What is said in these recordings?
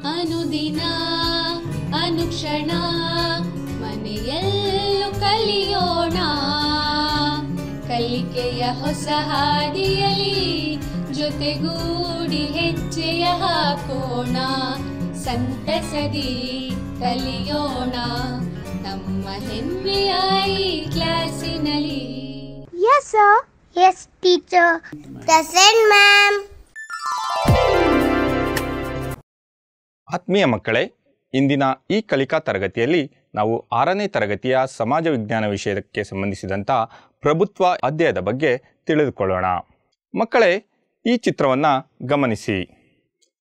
ಅನುದಿನ ಅನುಕ್ಷಣ ಮನೆಯಲ್ಲೂ ಕಲಿಯೋಣ, ಕಲಿಕೆಯ ಹೊಸ ಹಾದಿಯಲಿ ಜೊತೆಗೂಡಿ ಹೆಜ್ಜೆಯ ಹಾಕೋಣ, ಸಂತಸದಿ ಕಲಿಯೋಣ ನಮ್ಮ ಹೆಮ್ಮೆಯ ಈ ಕ್ಲಾಸಿನಲ್ಲಿ. Yes sir. Yes teacher. Present ma'am. ಆತ್ಮೀಯ ಮಕ್ಕಳೇ, ಇಂದಿನ ಈ ಕಲಿಕಾ ತರಗತಿಯಲ್ಲಿ ನಾವು 6ನೇ ತರಗತಿಯ ಸಮಾಜ ವಿಜ್ಞಾನ ವಿಷಯಕ್ಕೆ ಸಂಬಂಧಿಸಿದಂಥ ಪ್ರಭುತ್ವ ಅಧ್ಯಾಯದ ಬಗ್ಗೆ ತಿಳಿದುಕೊಳ್ಳೋಣ. ಮಕ್ಕಳೇ, ಈ ಚಿತ್ರವನ್ನು ಗಮನಿಸಿ.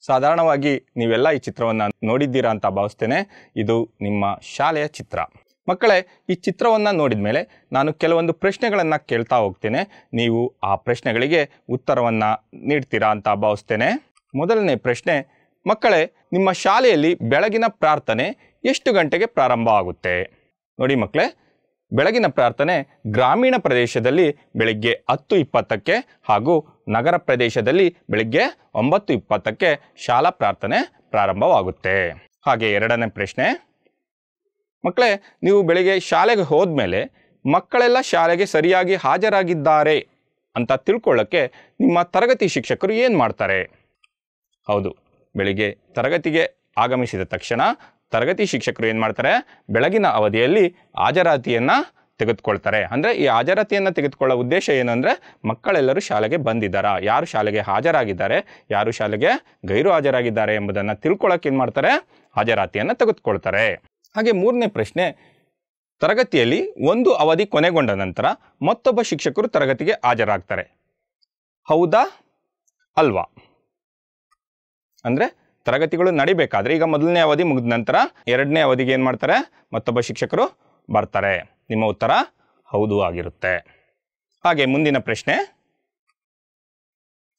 ಸಾಧಾರಣವಾಗಿ ನೀವೆಲ್ಲ ಈ ಚಿತ್ರವನ್ನು ನೋಡಿದ್ದೀರಾ ಅಂತ ಭಾವಿಸ್ತೇನೆ. ಇದು ನಿಮ್ಮ ಶಾಲೆಯ ಚಿತ್ರ. ಮಕ್ಕಳೇ, ಈ ಚಿತ್ರವನ್ನು ನೋಡಿದ ಮೇಲೆ ನಾನು ಕೆಲವೊಂದು ಪ್ರಶ್ನೆಗಳನ್ನು ಕೇಳ್ತಾ ಹೋಗ್ತೇನೆ. ನೀವು ಆ ಪ್ರಶ್ನೆಗಳಿಗೆ ಉತ್ತರವನ್ನು ನೀಡ್ತೀರಾ ಅಂತ ಭಾವಿಸ್ತೇನೆ. ಮೊದಲನೇ ಪ್ರಶ್ನೆ, ಮಕ್ಕಳೇ, ನಿಮ್ಮ ಶಾಲೆಯಲ್ಲಿ ಬೆಳಗಿನ ಪ್ರಾರ್ಥನೆ ಎಷ್ಟು ಗಂಟೆಗೆ ಪ್ರಾರಂಭ ಆಗುತ್ತೆ? ನೋಡಿ ಮಕ್ಕಳೇ, ಬೆಳಗಿನ ಪ್ರಾರ್ಥನೆ ಗ್ರಾಮೀಣ ಪ್ರದೇಶದಲ್ಲಿ ಬೆಳಿಗ್ಗೆ 10:20ಕ್ಕೆ ಹಾಗೂ ನಗರ ಪ್ರದೇಶದಲ್ಲಿ ಬೆಳಿಗ್ಗೆ 9:20ಕ್ಕೆ ಶಾಲಾ ಪ್ರಾರ್ಥನೆ ಪ್ರಾರಂಭವಾಗುತ್ತೆ. ಹಾಗೆ ಎರಡನೇ ಪ್ರಶ್ನೆ, ಮಕ್ಕಳೇ, ನೀವು ಬೆಳಿಗ್ಗೆ ಶಾಲೆಗೆ ಹೋದ್ಮೇಲೆ ಮಕ್ಕಳೆಲ್ಲ ಶಾಲೆಗೆ ಸರಿಯಾಗಿ ಹಾಜರಾಗಿದ್ದಾರೆ ಅಂತ ತಿಳ್ಕೊಳ್ಳೋಕ್ಕೆ ನಿಮ್ಮ ತರಗತಿ ಶಿಕ್ಷಕರು ಏನು ಮಾಡ್ತಾರೆ? ಹೌದು, ಬೆಳಿಗ್ಗೆ ತರಗತಿಗೆ ಆಗಮಿಸಿದ ತಕ್ಷಣ ತರಗತಿ ಶಿಕ್ಷಕರು ಏನು ಮಾಡ್ತಾರೆ? ಬೆಳಗಿನ ಅವಧಿಯಲ್ಲಿ ಹಾಜರಾತಿಯನ್ನು ತೆಗೆದುಕೊಳ್ತಾರೆ. ಅಂದರೆ ಈ ಹಾಜರಾತಿಯನ್ನು ತೆಗೆದುಕೊಳ್ಳೋ ಉದ್ದೇಶ ಏನು ಅಂದರೆ, ಮಕ್ಕಳೆಲ್ಲರೂ ಶಾಲೆಗೆ ಬಂದಿದ್ದಾರಾ, ಯಾರು ಶಾಲೆಗೆ ಹಾಜರಾಗಿದ್ದಾರೆ, ಯಾರು ಶಾಲೆಗೆ ಗೈರು ಹಾಜರಾಗಿದ್ದಾರೆ ಎಂಬುದನ್ನು ತಿಳ್ಕೊಳ್ಳೋಕೆ ಏನು ಮಾಡ್ತಾರೆ? ಹಾಜರಾತಿಯನ್ನು ತೆಗೆದುಕೊಳ್ತಾರೆ. ಹಾಗೆ ಮೂರನೇ ಪ್ರಶ್ನೆ, ತರಗತಿಯಲ್ಲಿ ಒಂದು ಅವಧಿ ಕೊನೆಗೊಂಡ ನಂತರ ಮತ್ತೊಬ್ಬ ಶಿಕ್ಷಕರು ತರಗತಿಗೆ ಹಾಜರಾಗ್ತಾರೆ, ಹೌದಾ ಅಲ್ವಾ? ಅಂದರೆ ತರಗತಿಗಳು ನಡಿಬೇಕಾದ್ರೆ ಈಗ ಮೊದಲನೇ ಅವಧಿ ಮುಗಿದ ನಂತರ ಎರಡನೇ ಅವಧಿಗೆ ಏನು ಮಾಡ್ತಾರೆ? ಮತ್ತೊಬ್ಬ ಶಿಕ್ಷಕರು ಬರ್ತಾರೆ. ನಿಮ್ಮ ಉತ್ತರ ಹೌದು ಆಗಿರುತ್ತೆ. ಹಾಗೆ ಮುಂದಿನ ಪ್ರಶ್ನೆ,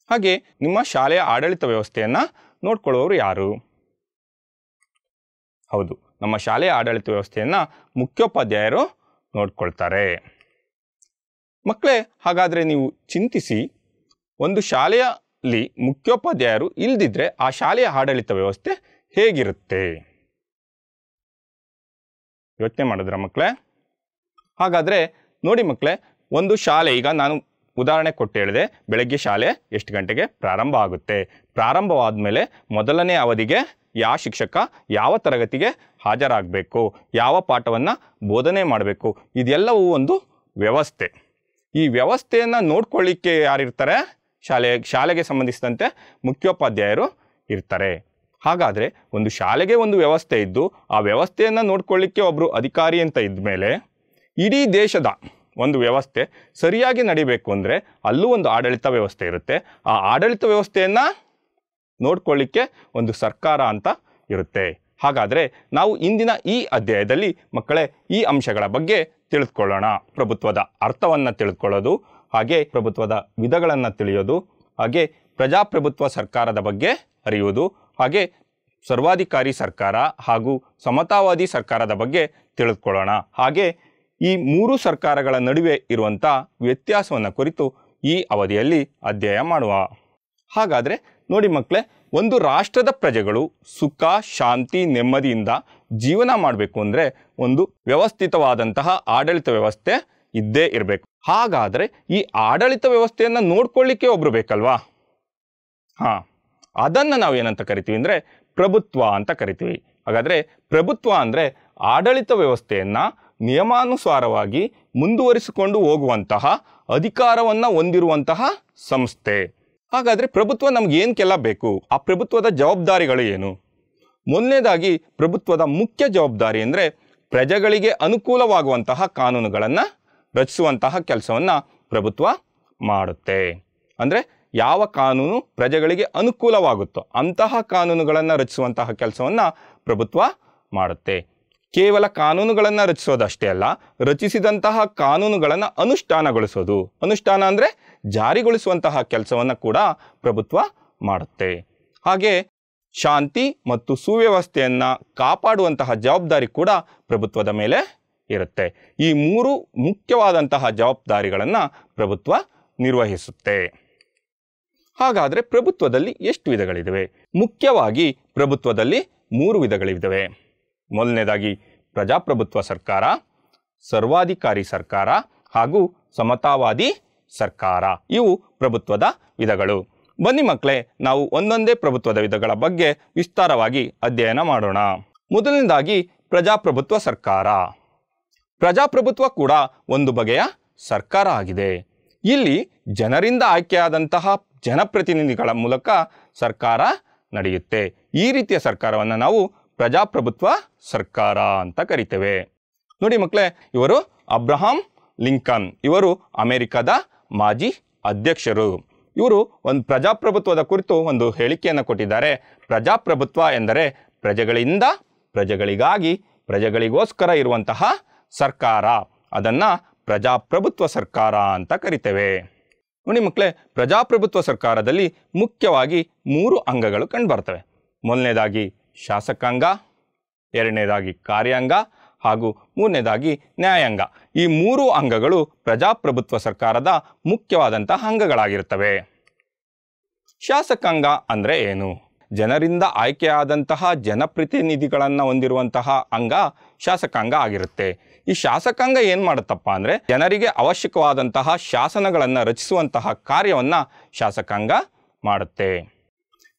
ಹಾಗೆ ನಿಮ್ಮ ಶಾಲೆಯ ಆಡಳಿತ ವ್ಯವಸ್ಥೆಯನ್ನು ನೋಡ್ಕೊಳ್ಳುವವರು ಯಾರು? ಹೌದು, ನಮ್ಮ ಶಾಲೆಯ ಆಡಳಿತ ವ್ಯವಸ್ಥೆಯನ್ನು ಮುಖ್ಯೋಪಾಧ್ಯಾಯರು ನೋಡ್ಕೊಳ್ತಾರೆ. ಮಕ್ಕಳೇ, ಹಾಗಾದರೆ ನೀವು ಚಿಂತಿಸಿ, ಒಂದು ಶಾಲೆಯಲ್ಲಿ ಮುಖ್ಯೋಪಾಧ್ಯಾಯರು ಇಲ್ದಿದ್ರೆ ಆ ಶಾಲೆಯ ಆಡಳಿತ ವ್ಯವಸ್ಥೆ ಹೇಗಿರುತ್ತೆ? ಯೋಚನೆ ಮಾಡಿದ್ರ ಮಕ್ಕಳೇ? ಹಾಗಾದರೆ ನೋಡಿ ಮಕ್ಕಳೇ, ಒಂದು ಶಾಲೆ, ಈಗ ನಾನು ಉದಾಹರಣೆ ಕೊಟ್ಟು ಹೇಳಿದೆ, ಬೆಳಗ್ಗೆ ಶಾಲೆ ಎಷ್ಟು ಗಂಟೆಗೆ ಪ್ರಾರಂಭ ಆಗುತ್ತೆ. ಪ್ರಾರಂಭವಾದ ಮೇಲೆ ಮೊದಲನೇ ಅವಧಿಗೆ ಯಾವ ಶಿಕ್ಷಕ ಯಾವ ತರಗತಿಗೆ ಹಾಜರಾಗಬೇಕು, ಯಾವ ಪಾಠವನ್ನು ಬೋಧನೆ ಮಾಡಬೇಕು, ಇದೆಲ್ಲವೂ ಒಂದು ವ್ಯವಸ್ಥೆ. ಈ ವ್ಯವಸ್ಥೆಯನ್ನು ನೋಡ್ಕೊಳ್ಳಿಕ್ಕೆ ಯಾರಿರ್ತಾರೆ? ಶಾಲೆಗೆ ಸಂಬಂಧಿಸಿದಂತೆ ಮುಖ್ಯೋಪಾಧ್ಯಾಯರು ಇರ್ತಾರೆ. ಹಾಗಾದರೆ ಒಂದು ಶಾಲೆಗೆ ಒಂದು ವ್ಯವಸ್ಥೆ ಇದ್ದು ಆ ವ್ಯವಸ್ಥೆಯನ್ನು ನೋಡ್ಕೊಳ್ಳಿಕ್ಕೆ ಒಬ್ಬರು ಅಧಿಕಾರಿ ಅಂತ ಇದ್ಮೇಲೆ ಇಡೀ ದೇಶದ ಒಂದು ವ್ಯವಸ್ಥೆ ಸರಿಯಾಗಿ ನಡಿಬೇಕು ಅಂದರೆ ಅಲ್ಲೂ ಒಂದು ಆಡಳಿತ ವ್ಯವಸ್ಥೆ ಇರುತ್ತೆ. ಆ ಆಡಳಿತ ವ್ಯವಸ್ಥೆಯನ್ನು ನೋಡ್ಕೊಳ್ಳಿಕ್ಕೆ ಒಂದು ಸರ್ಕಾರ ಅಂತ ಇರುತ್ತೆ. ಹಾಗಾದರೆ ನಾವು ಇಂದಿನ ಈ ಅಧ್ಯಾಯದಲ್ಲಿ ಮಕ್ಕಳೇ ಈ ಅಂಶಗಳ ಬಗ್ಗೆ ತಿಳಿದುಕೊಳ್ಳೋಣ. ಪ್ರಭುತ್ವದ ಅರ್ಥವನ್ನು ತಿಳಿದುಕೊಳ್ಳೋದು, ಹಾಗೆ ಪ್ರಭುತ್ವದ ವಿಧಗಳನ್ನು ತಿಳಿಯೋದು, ಹಾಗೆ ಪ್ರಜಾಪ್ರಭುತ್ವ ಸರ್ಕಾರದ ಬಗ್ಗೆ ಅರಿಯುವುದು, ಹಾಗೆ ಸರ್ವಾಧಿಕಾರಿ ಸರ್ಕಾರ ಹಾಗೂ ಸಮತಾವಾದಿ ಸರ್ಕಾರದ ಬಗ್ಗೆ ತಿಳಿದುಕೊಳ್ಳೋಣ. ಹಾಗೆ ಈ ಮೂರು ಸರ್ಕಾರಗಳ ನಡುವೆ ಇರುವಂಥ ವ್ಯತ್ಯಾಸವನ್ನು ಕುರಿತು ಈ ಅವಧಿಯಲ್ಲಿ ಅಧ್ಯಯನ ಮಾಡುವ. ಹಾಗಾದರೆ ನೋಡಿ ಮಕ್ಕಳೇ, ಒಂದು ರಾಷ್ಟ್ರದ ಪ್ರಜೆಗಳು ಸುಖ, ಶಾಂತಿ, ನೆಮ್ಮದಿಯಿಂದ ಜೀವನ ಮಾಡಬೇಕು ಅಂದರೆ ಒಂದು ವ್ಯವಸ್ಥಿತವಾದಂತಹ ಆಡಳಿತ ವ್ಯವಸ್ಥೆ ಇದ್ದೇ ಇರಬೇಕು. ಹಾಗಾದರೆ ಈ ಆಡಳಿತ ವ್ಯವಸ್ಥೆಯನ್ನು ನೋಡ್ಕೊಳ್ಳಿಕ್ಕೆ ಒಬ್ಬರು ಬೇಕಲ್ವಾ? ಅದನ್ನು ನಾವು ಏನಂತ ಕರಿತೀವಿ ಅಂದರೆ ಪ್ರಭುತ್ವ ಅಂತ ಕರಿತೀವಿ. ಹಾಗಾದರೆ ಪ್ರಭುತ್ವ ಅಂದರೆ ಆಡಳಿತ ವ್ಯವಸ್ಥೆಯನ್ನು ನಿಯಮಾನುಸಾರವಾಗಿ ಮುಂದುವರಿಸಿಕೊಂಡು ಹೋಗುವಂತಹ ಅಧಿಕಾರವನ್ನು ಹೊಂದಿರುವಂತಹ ಸಂಸ್ಥೆ. ಹಾಗಾದರೆ ಪ್ರಭುತ್ವ ನಮಗೇನಕ್ಕೆಲ್ಲ ಬೇಕು? ಆ ಪ್ರಭುತ್ವದ ಜವಾಬ್ದಾರಿಗಳು ಏನು? ಮೊದಲನೇದಾಗಿ ಪ್ರಭುತ್ವದ ಮುಖ್ಯ ಜವಾಬ್ದಾರಿ ಅಂದರೆ ಪ್ರಜೆಗಳಿಗೆ ಅನುಕೂಲವಾಗುವಂತಹ ಕಾನೂನುಗಳನ್ನು ರಚಿಸುವಂತಹ ಕೆಲಸವನ್ನು ಪ್ರಭುತ್ವ ಮಾಡುತ್ತೆ. ಅಂದರೆ ಯಾವ ಕಾನೂನು ಪ್ರಜೆಗಳಿಗೆ ಅನುಕೂಲವಾಗುತ್ತೋ ಅಂತಹ ಕಾನೂನುಗಳನ್ನು ರಚಿಸುವಂತಹ ಕೆಲಸವನ್ನು ಪ್ರಭುತ್ವ ಮಾಡುತ್ತೆ. ಕೇವಲ ಕಾನೂನುಗಳನ್ನು ರಚಿಸೋದಷ್ಟೇ ಅಲ್ಲ, ರಚಿಸಿದಂತಹ ಕಾನೂನುಗಳನ್ನು ಅನುಷ್ಠಾನಗೊಳಿಸೋದು, ಅನುಷ್ಠಾನ ಅಂದರೆ ಜಾರಿಗೊಳಿಸುವಂತಹ ಕೆಲಸವನ್ನು ಕೂಡ ಪ್ರಭುತ್ವ ಮಾಡುತ್ತೆ. ಹಾಗೆ ಶಾಂತಿ ಮತ್ತು ಸುವ್ಯವಸ್ಥೆಯನ್ನು ಕಾಪಾಡುವಂತಹ ಜವಾಬ್ದಾರಿ ಕೂಡ ಪ್ರಭುತ್ವದ ಮೇಲೆ ಇರುತ್ತೆ. ಈ ಮೂರು ಮುಖ್ಯವಾದಂತಹ ಜವಾಬ್ದಾರಿಗಳನ್ನು ಪ್ರಭುತ್ವ ನಿರ್ವಹಿಸುತ್ತೆ. ಹಾಗಾದರೆ ಪ್ರಭುತ್ವದಲ್ಲಿ ಎಷ್ಟು ವಿಧಗಳಿವೆ? ಮುಖ್ಯವಾಗಿ ಪ್ರಭುತ್ವದಲ್ಲಿ 3 ವಿಧಗಳಿವೆ. ಮೊದಲನೇದಾಗಿ ಪ್ರಜಾಪ್ರಭುತ್ವ ಸರ್ಕಾರ, ಸರ್ವಾಧಿಕಾರಿ ಸರ್ಕಾರ ಹಾಗೂ ಸಮತಾವಾದಿ ಸರ್ಕಾರ. ಇವು ಪ್ರಭುತ್ವದ ವಿಧಗಳು. ಬನ್ನಿ ಮಕ್ಕಳೇ, ನಾವು ಒಂದೊಂದೇ ಪ್ರಭುತ್ವದ ವಿಧಗಳ ಬಗ್ಗೆ ವಿಸ್ತಾರವಾಗಿ ಅಧ್ಯಯನ ಮಾಡೋಣ. ಮೊದಲನೇದಾಗಿ ಪ್ರಜಾಪ್ರಭುತ್ವ ಸರ್ಕಾರ. ಪ್ರಜಾಪ್ರಭುತ್ವ ಕೂಡ ಒಂದು ಬಗೆಯ ಸರ್ಕಾರ ಆಗಿದೆ. ಇಲ್ಲಿ ಜನರಿಂದ ಆಯ್ಕೆಯಾದಂತಹ ಜನಪ್ರತಿನಿಧಿಗಳ ಮೂಲಕ ಸರ್ಕಾರ ನಡೆಯುತ್ತೆ. ಈ ರೀತಿಯ ಸರ್ಕಾರವನ್ನು ನಾವು ಪ್ರಜಾಪ್ರಭುತ್ವ ಸರ್ಕಾರ ಅಂತ ಕರಿತೇವೆ. ನೋಡಿ ಮಕ್ಕಳೇ, ಇವರು ಅಬ್ರಹಾಂ ಲಿಂಕನ್. ಇವರು ಅಮೆರಿಕದ ಮಾಜಿ ಅಧ್ಯಕ್ಷರು. ಇವರು ಒಂದು ಪ್ರಜಾಪ್ರಭುತ್ವದ ಕುರಿತು ಒಂದು ಹೇಳಿಕೆಯನ್ನು ಕೊಟ್ಟಿದ್ದಾರೆ. ಪ್ರಜಾಪ್ರಭುತ್ವ ಎಂದರೆ ಪ್ರಜೆಗಳಿಂದ ಪ್ರಜೆಗಳಿಗಾಗಿ ಪ್ರಜೆಗಳಿಗೋಸ್ಕರ ಇರುವಂತಹ ಸರ್ಕಾರ. ಅದನ್ನು ಪ್ರಜಾಪ್ರಭುತ್ವ ಸರ್ಕಾರ ಅಂತ ಕರಿತೇವೆ. ನೋಡಿ ಮಕ್ಕಳೇ, ಪ್ರಜಾಪ್ರಭುತ್ವ ಸರ್ಕಾರದಲ್ಲಿ ಮುಖ್ಯವಾಗಿ 3 ಅಂಗಗಳು ಕಂಡುಬರ್ತವೆ. ಮೊದಲನೇದಾಗಿ ಶಾಸಕಾಂಗ, ಎರಡನೇದಾಗಿ ಕಾರ್ಯಾಂಗ ಹಾಗೂ ಮೂರನೇದಾಗಿ ನ್ಯಾಯಾಂಗ. ಈ 3 ಅಂಗಗಳು ಪ್ರಜಾಪ್ರಭುತ್ವ ಸರ್ಕಾರದ ಮುಖ್ಯವಾದಂತಹ ಅಂಗಗಳಾಗಿರುತ್ತವೆ. ಶಾಸಕಾಂಗ ಅಂದರೆ ಏನು? ಜನರಿಂದ ಆಯ್ಕೆಯಾದಂತಹ ಜನಪ್ರತಿನಿಧಿಗಳನ್ನು ಹೊಂದಿರುವಂತಹ ಅಂಗ ಶಾಸಕಾಂಗ ಆಗಿರುತ್ತೆ. ಈ ಶಾಸಕಾಂಗ ಏನು ಮಾಡುತ್ತಪ್ಪ ಅಂದರೆ ಜನರಿಗೆ ಅವಶ್ಯಕವಾದಂತಹ ಶಾಸನಗಳನ್ನು ರಚಿಸುವಂತಹ ಕಾರ್ಯವನ್ನು ಶಾಸಕಾಂಗ ಮಾಡುತ್ತೆ.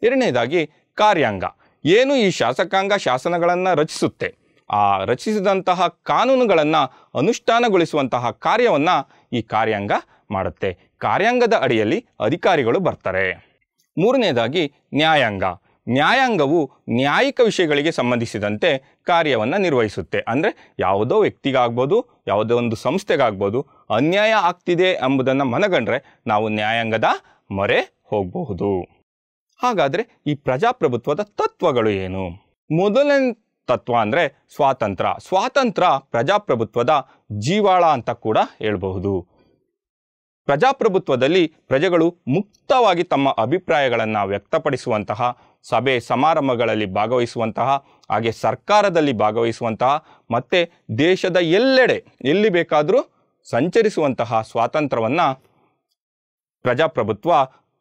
ಎರಡನೇದಾಗಿ ಕಾರ್ಯಾಂಗ. ಏನು ಈ ಶಾಸಕಾಂಗ ಶಾಸನಗಳನ್ನು ರಚಿಸುತ್ತೆ, ಆ ರಚಿಸಿದಂತಹ ಕಾನೂನುಗಳನ್ನು ಅನುಷ್ಠಾನಗೊಳಿಸುವಂತಹ ಕಾರ್ಯವನ್ನು ಈ ಕಾರ್ಯಾಂಗ ಮಾಡುತ್ತೆ. ಕಾರ್ಯಾಂಗದ ಅಡಿಯಲ್ಲಿ ಅಧಿಕಾರಿಗಳು ಬರ್ತಾರೆ. ಮೂರನೇದಾಗಿ ನ್ಯಾಯಾಂಗ. ನ್ಯಾಯಾಂಗವು ನ್ಯಾಯಿಕ ವಿಷಯಗಳಿಗೆ ಸಂಬಂಧಿಸಿದಂತೆ ಕಾರ್ಯವನ್ನು ನಿರ್ವಹಿಸುತ್ತೆ. ಅಂದರೆ ಯಾವುದೋ ವ್ಯಕ್ತಿಗಾಗ್ಬೋದು, ಯಾವುದೋ ಒಂದು ಸಂಸ್ಥೆಗಾಗ್ಬೋದು ಅನ್ಯಾಯ ಆಗ್ತಿದೆ ಎಂಬುದನ್ನು ಮನಗಂಡ್ರೆ ನಾವು ನ್ಯಾಯಾಂಗದ ಮೊರೆ ಹೋಗಬಹುದು. ಹಾಗಾದರೆ ಈ ಪ್ರಜಾಪ್ರಭುತ್ವದ ತತ್ವಗಳು ಏನು? ಮೊದಲನೇ ತತ್ವ ಅಂದರೆ ಸ್ವಾತಂತ್ರ್ಯ. ಸ್ವಾತಂತ್ರ್ಯ ಪ್ರಜಾಪ್ರಭುತ್ವದ ಜೀವಾಳ ಅಂತ ಕೂಡ ಹೇಳಬಹುದು. ಪ್ರಜಾಪ್ರಭುತ್ವದಲ್ಲಿ ಪ್ರಜೆಗಳು ಮುಕ್ತವಾಗಿ ತಮ್ಮ ಅಭಿಪ್ರಾಯಗಳನ್ನು ವ್ಯಕ್ತಪಡಿಸುವಂತಹ, ಸಭೆ ಸಮಾರಂಭಗಳಲ್ಲಿ ಭಾಗವಹಿಸುವಂತಹ, ಹಾಗೆ ಸರ್ಕಾರದಲ್ಲಿ ಭಾಗವಹಿಸುವಂತಹ ಮತ್ತು ದೇಶದ ಎಲ್ಲೆಡೆ ಎಲ್ಲಿ ಬೇಕಾದರೂ ಸಂಚರಿಸುವಂತಹ ಸ್ವಾತಂತ್ರ್ಯವನ್ನು ಪ್ರಜಾಪ್ರಭುತ್ವ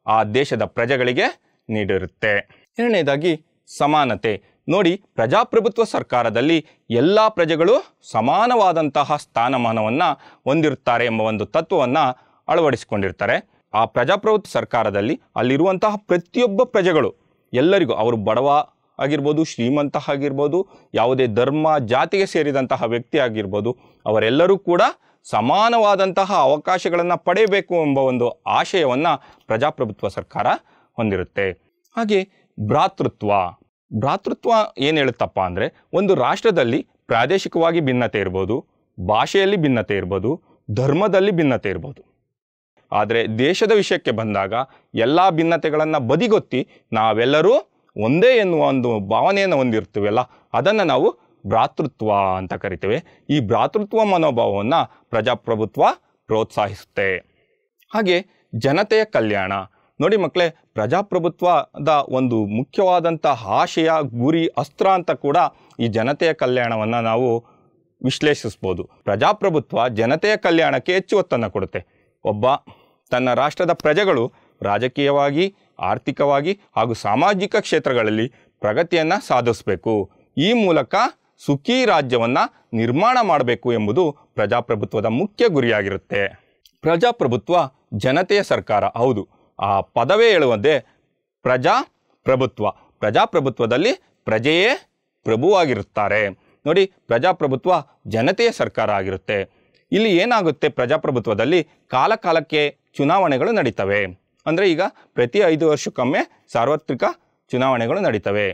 ಆ ದೇಶದ ಪ್ರಜೆಗಳಿಗೆ ನೀಡಿರುತ್ತೆ. ಎರಡನೇದಾಗಿ ಸಮಾನತೆ. ನೋಡಿ, ಪ್ರಜಾಪ್ರಭುತ್ವ ಸರ್ಕಾರದಲ್ಲಿ ಎಲ್ಲ ಪ್ರಜೆಗಳು ಸಮಾನವಾದಂತಹ ಸ್ಥಾನಮಾನವನ್ನು ಹೊಂದಿರುತ್ತಾರೆ ಎಂಬ ಒಂದು ತತ್ವವನ್ನು ಅಳವಡಿಸಿಕೊಂಡಿರ್ತಾರೆ. ಆ ಪ್ರಜಾಪ್ರಭುತ್ವ ಸರ್ಕಾರದಲ್ಲಿ ಅಲ್ಲಿರುವಂತಹ ಪ್ರತಿಯೊಬ್ಬ ಪ್ರಜೆಗಳು ಎಲ್ಲರಿಗೂ, ಅವರು ಬಡವ ಆಗಿರ್ಬೋದು, ಶ್ರೀಮಂತ ಆಗಿರ್ಬೋದು, ಯಾವುದೇ ಧರ್ಮ ಜಾತಿಗೆ ಸೇರಿದಂತಹ ವ್ಯಕ್ತಿ ಆಗಿರ್ಬೋದು, ಅವರೆಲ್ಲರೂ ಕೂಡ ಸಮಾನವಾದಂತಹ ಅವಕಾಶಗಳನ್ನು ಪಡೆಯಬೇಕು ಎಂಬ ಒಂದು ಆಶಯವನ್ನು ಪ್ರಜಾಪ್ರಭುತ್ವ ಸರ್ಕಾರ ಹೊಂದಿರುತ್ತೆ. ಹಾಗೆ ಭ್ರಾತೃತ್ವ. ಭ್ರಾತೃತ್ವ ಏನು ಹೇಳುತ್ತಪ್ಪ ಅಂದರೆ ಒಂದು ರಾಷ್ಟ್ರದಲ್ಲಿ ಪ್ರಾದೇಶಿಕವಾಗಿ ಭಿನ್ನತೆ ಇರ್ಬೋದು, ಭಾಷೆಯಲ್ಲಿ ಭಿನ್ನತೆ ಇರ್ಬೋದು, ಧರ್ಮದಲ್ಲಿ ಭಿನ್ನತೆ ಇರ್ಬೋದು. ಆದರೆ ದೇಶದ ವಿಷಯಕ್ಕೆ ಬಂದಾಗ ಎಲ್ಲ ಭಿನ್ನತೆಗಳನ್ನು ಬದಿಗೊತ್ತಿ ನಾವೆಲ್ಲರೂ ಒಂದೇ ಎನ್ನುವ ಒಂದು ಭಾವನೆಯನ್ನು ಹೊಂದಿರ್ತೀವಲ್ಲ, ಅದನ್ನು ನಾವು ಭ್ರಾತೃತ್ವ ಅಂತ ಕರಿತೇವೆ. ಈ ಭ್ರಾತೃತ್ವ ಮನೋಭಾವವನ್ನು ಪ್ರಜಾಪ್ರಭುತ್ವ ಪ್ರೋತ್ಸಾಹಿಸುತ್ತೆ. ಹಾಗೆ ಜನತೆಯ ಕಲ್ಯಾಣ. ನೋಡಿ ಮಕ್ಕಳೇ, ಪ್ರಜಾಪ್ರಭುತ್ವದ ಒಂದು ಮುಖ್ಯವಾದಂಥ ಆಶಯ, ಗುರಿ, ಅಸ್ತ್ರ ಅಂತ ಕೂಡ ಈ ಜನತೆಯ ಕಲ್ಯಾಣವನ್ನು ನಾವು ವಿಶ್ಲೇಷಿಸ್ಬೋದು. ಪ್ರಜಾಪ್ರಭುತ್ವ ಜನತೆಯ ಕಲ್ಯಾಣಕ್ಕೆ ಹೆಚ್ಚು ಒತ್ತನ್ನು ಕೊಡುತ್ತೆ. ಒಬ್ಬ ತನ್ನ ರಾಷ್ಟ್ರದ ಪ್ರಜೆಗಳು ರಾಜಕೀಯವಾಗಿ, ಆರ್ಥಿಕವಾಗಿ ಹಾಗೂ ಸಾಮಾಜಿಕ ಕ್ಷೇತ್ರಗಳಲ್ಲಿ ಪ್ರಗತಿಯನ್ನು ಸಾಧಿಸಬೇಕು. ಈ ಮೂಲಕ ಸುಖಿ ರಾಜ್ಯವನ್ನು ನಿರ್ಮಾಣ ಮಾಡಬೇಕು ಎಂಬುದು ಪ್ರಜಾಪ್ರಭುತ್ವದ ಮುಖ್ಯ ಗುರಿಯಾಗಿರುತ್ತೆ. ಪ್ರಜಾಪ್ರಭುತ್ವ ಜನತೆಯ ಸರ್ಕಾರ. ಹೌದು, ಆ ಪದವೇ ಹೇಳುವಂತೆ ಪ್ರಜಾಪ್ರಭುತ್ವ. ಪ್ರಜಾಪ್ರಭುತ್ವದಲ್ಲಿ ಪ್ರಜೆಯೇ ಪ್ರಭುವಾಗಿರುತ್ತಾರೆ. ನೋಡಿ, ಪ್ರಜಾಪ್ರಭುತ್ವ ಜನತೆಯ ಸರ್ಕಾರ ಆಗಿರುತ್ತೆ. ಇಲ್ಲಿ ಏನಾಗುತ್ತೆ, ಪ್ರಜಾಪ್ರಭುತ್ವದಲ್ಲಿ ಕಾಲ ಕಾಲಕ್ಕೆ ಚುನಾವಣೆಗಳು ನಡೀತವೆ. ಅಂದರೆ ಈಗ ಪ್ರತಿ 5 ವರ್ಷಕ್ಕೊಮ್ಮೆ ಸಾರ್ವತ್ರಿಕ ಚುನಾವಣೆಗಳು ನಡೀತವೆ.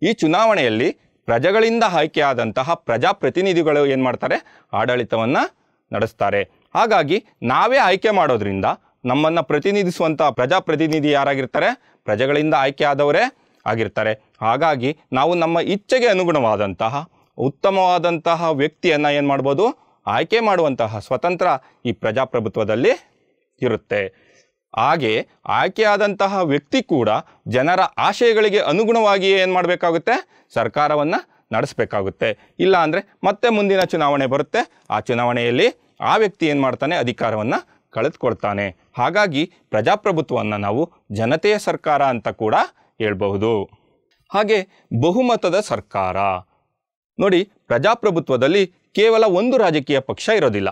ಈ ಚುನಾವಣೆಯಲ್ಲಿ ಪ್ರಜೆಗಳಿಂದ ಆಯ್ಕೆಯಾದಂತಹ ಪ್ರಜಾಪ್ರತಿನಿಧಿಗಳು ಏನು ಮಾಡ್ತಾರೆ, ಆಡಳಿತವನ್ನು ನಡೆಸ್ತಾರೆ. ಹಾಗಾಗಿ ನಾವೇ ಆಯ್ಕೆ ಮಾಡೋದ್ರಿಂದ ನಮ್ಮನ್ನು ಪ್ರತಿನಿಧಿಸುವಂಥ ಪ್ರಜಾಪ್ರತಿನಿಧಿ ಯಾರಾಗಿರ್ತಾರೆ, ಪ್ರಜೆಗಳಿಂದ ಆಯ್ಕೆಯಾದವರೇ ಆಗಿರ್ತಾರೆ. ಹಾಗಾಗಿ ನಾವು ನಮ್ಮ ಇಚ್ಛೆಗೆ ಅನುಗುಣವಾದಂತಹ ಉತ್ತಮವಾದಂತಹ ವ್ಯಕ್ತಿಯನ್ನು ಏನು ಮಾಡ್ಬೋದು, ಆಯ್ಕೆ ಮಾಡುವಂತಹ ಸ್ವತಂತ್ರ ಈ ಪ್ರಜಾಪ್ರಭುತ್ವದಲ್ಲಿ ಇರುತ್ತೆ. ಹಾಗೆ ಆಯ್ಕೆಯಾದಂತಹ ವ್ಯಕ್ತಿ ಕೂಡ ಜನರ ಆಶಯಗಳಿಗೆ ಅನುಗುಣವಾಗಿಯೇ ಏನು ಮಾಡಬೇಕಾಗುತ್ತೆ, ಸರ್ಕಾರವನ್ನು ನಡೆಸಬೇಕಾಗುತ್ತೆ. ಇಲ್ಲ ಅಂದರೆ ಮತ್ತೆ ಮುಂದಿನ ಚುನಾವಣೆ ಬರುತ್ತೆ, ಆ ಚುನಾವಣೆಯಲ್ಲಿ ಆ ವ್ಯಕ್ತಿ ಏನು ಮಾಡ್ತಾನೆ, ಅಧಿಕಾರವನ್ನು ಕಳೆದುಕೊಳ್ತಾನೆ. ಹಾಗಾಗಿ ಪ್ರಜಾಪ್ರಭುತ್ವವನ್ನು ನಾವು ಜನತೆಯ ಸರ್ಕಾರ ಅಂತ ಕೂಡ ಹೇಳ್ಬಹುದು. ಹಾಗೆ ಬಹುಮತದ ಸರ್ಕಾರ ನೋಡಿ, ಪ್ರಜಾಪ್ರಭುತ್ವದಲ್ಲಿ ಕೇವಲ ಒಂದು ರಾಜಕೀಯ ಪಕ್ಷ ಇರೋದಿಲ್ಲ.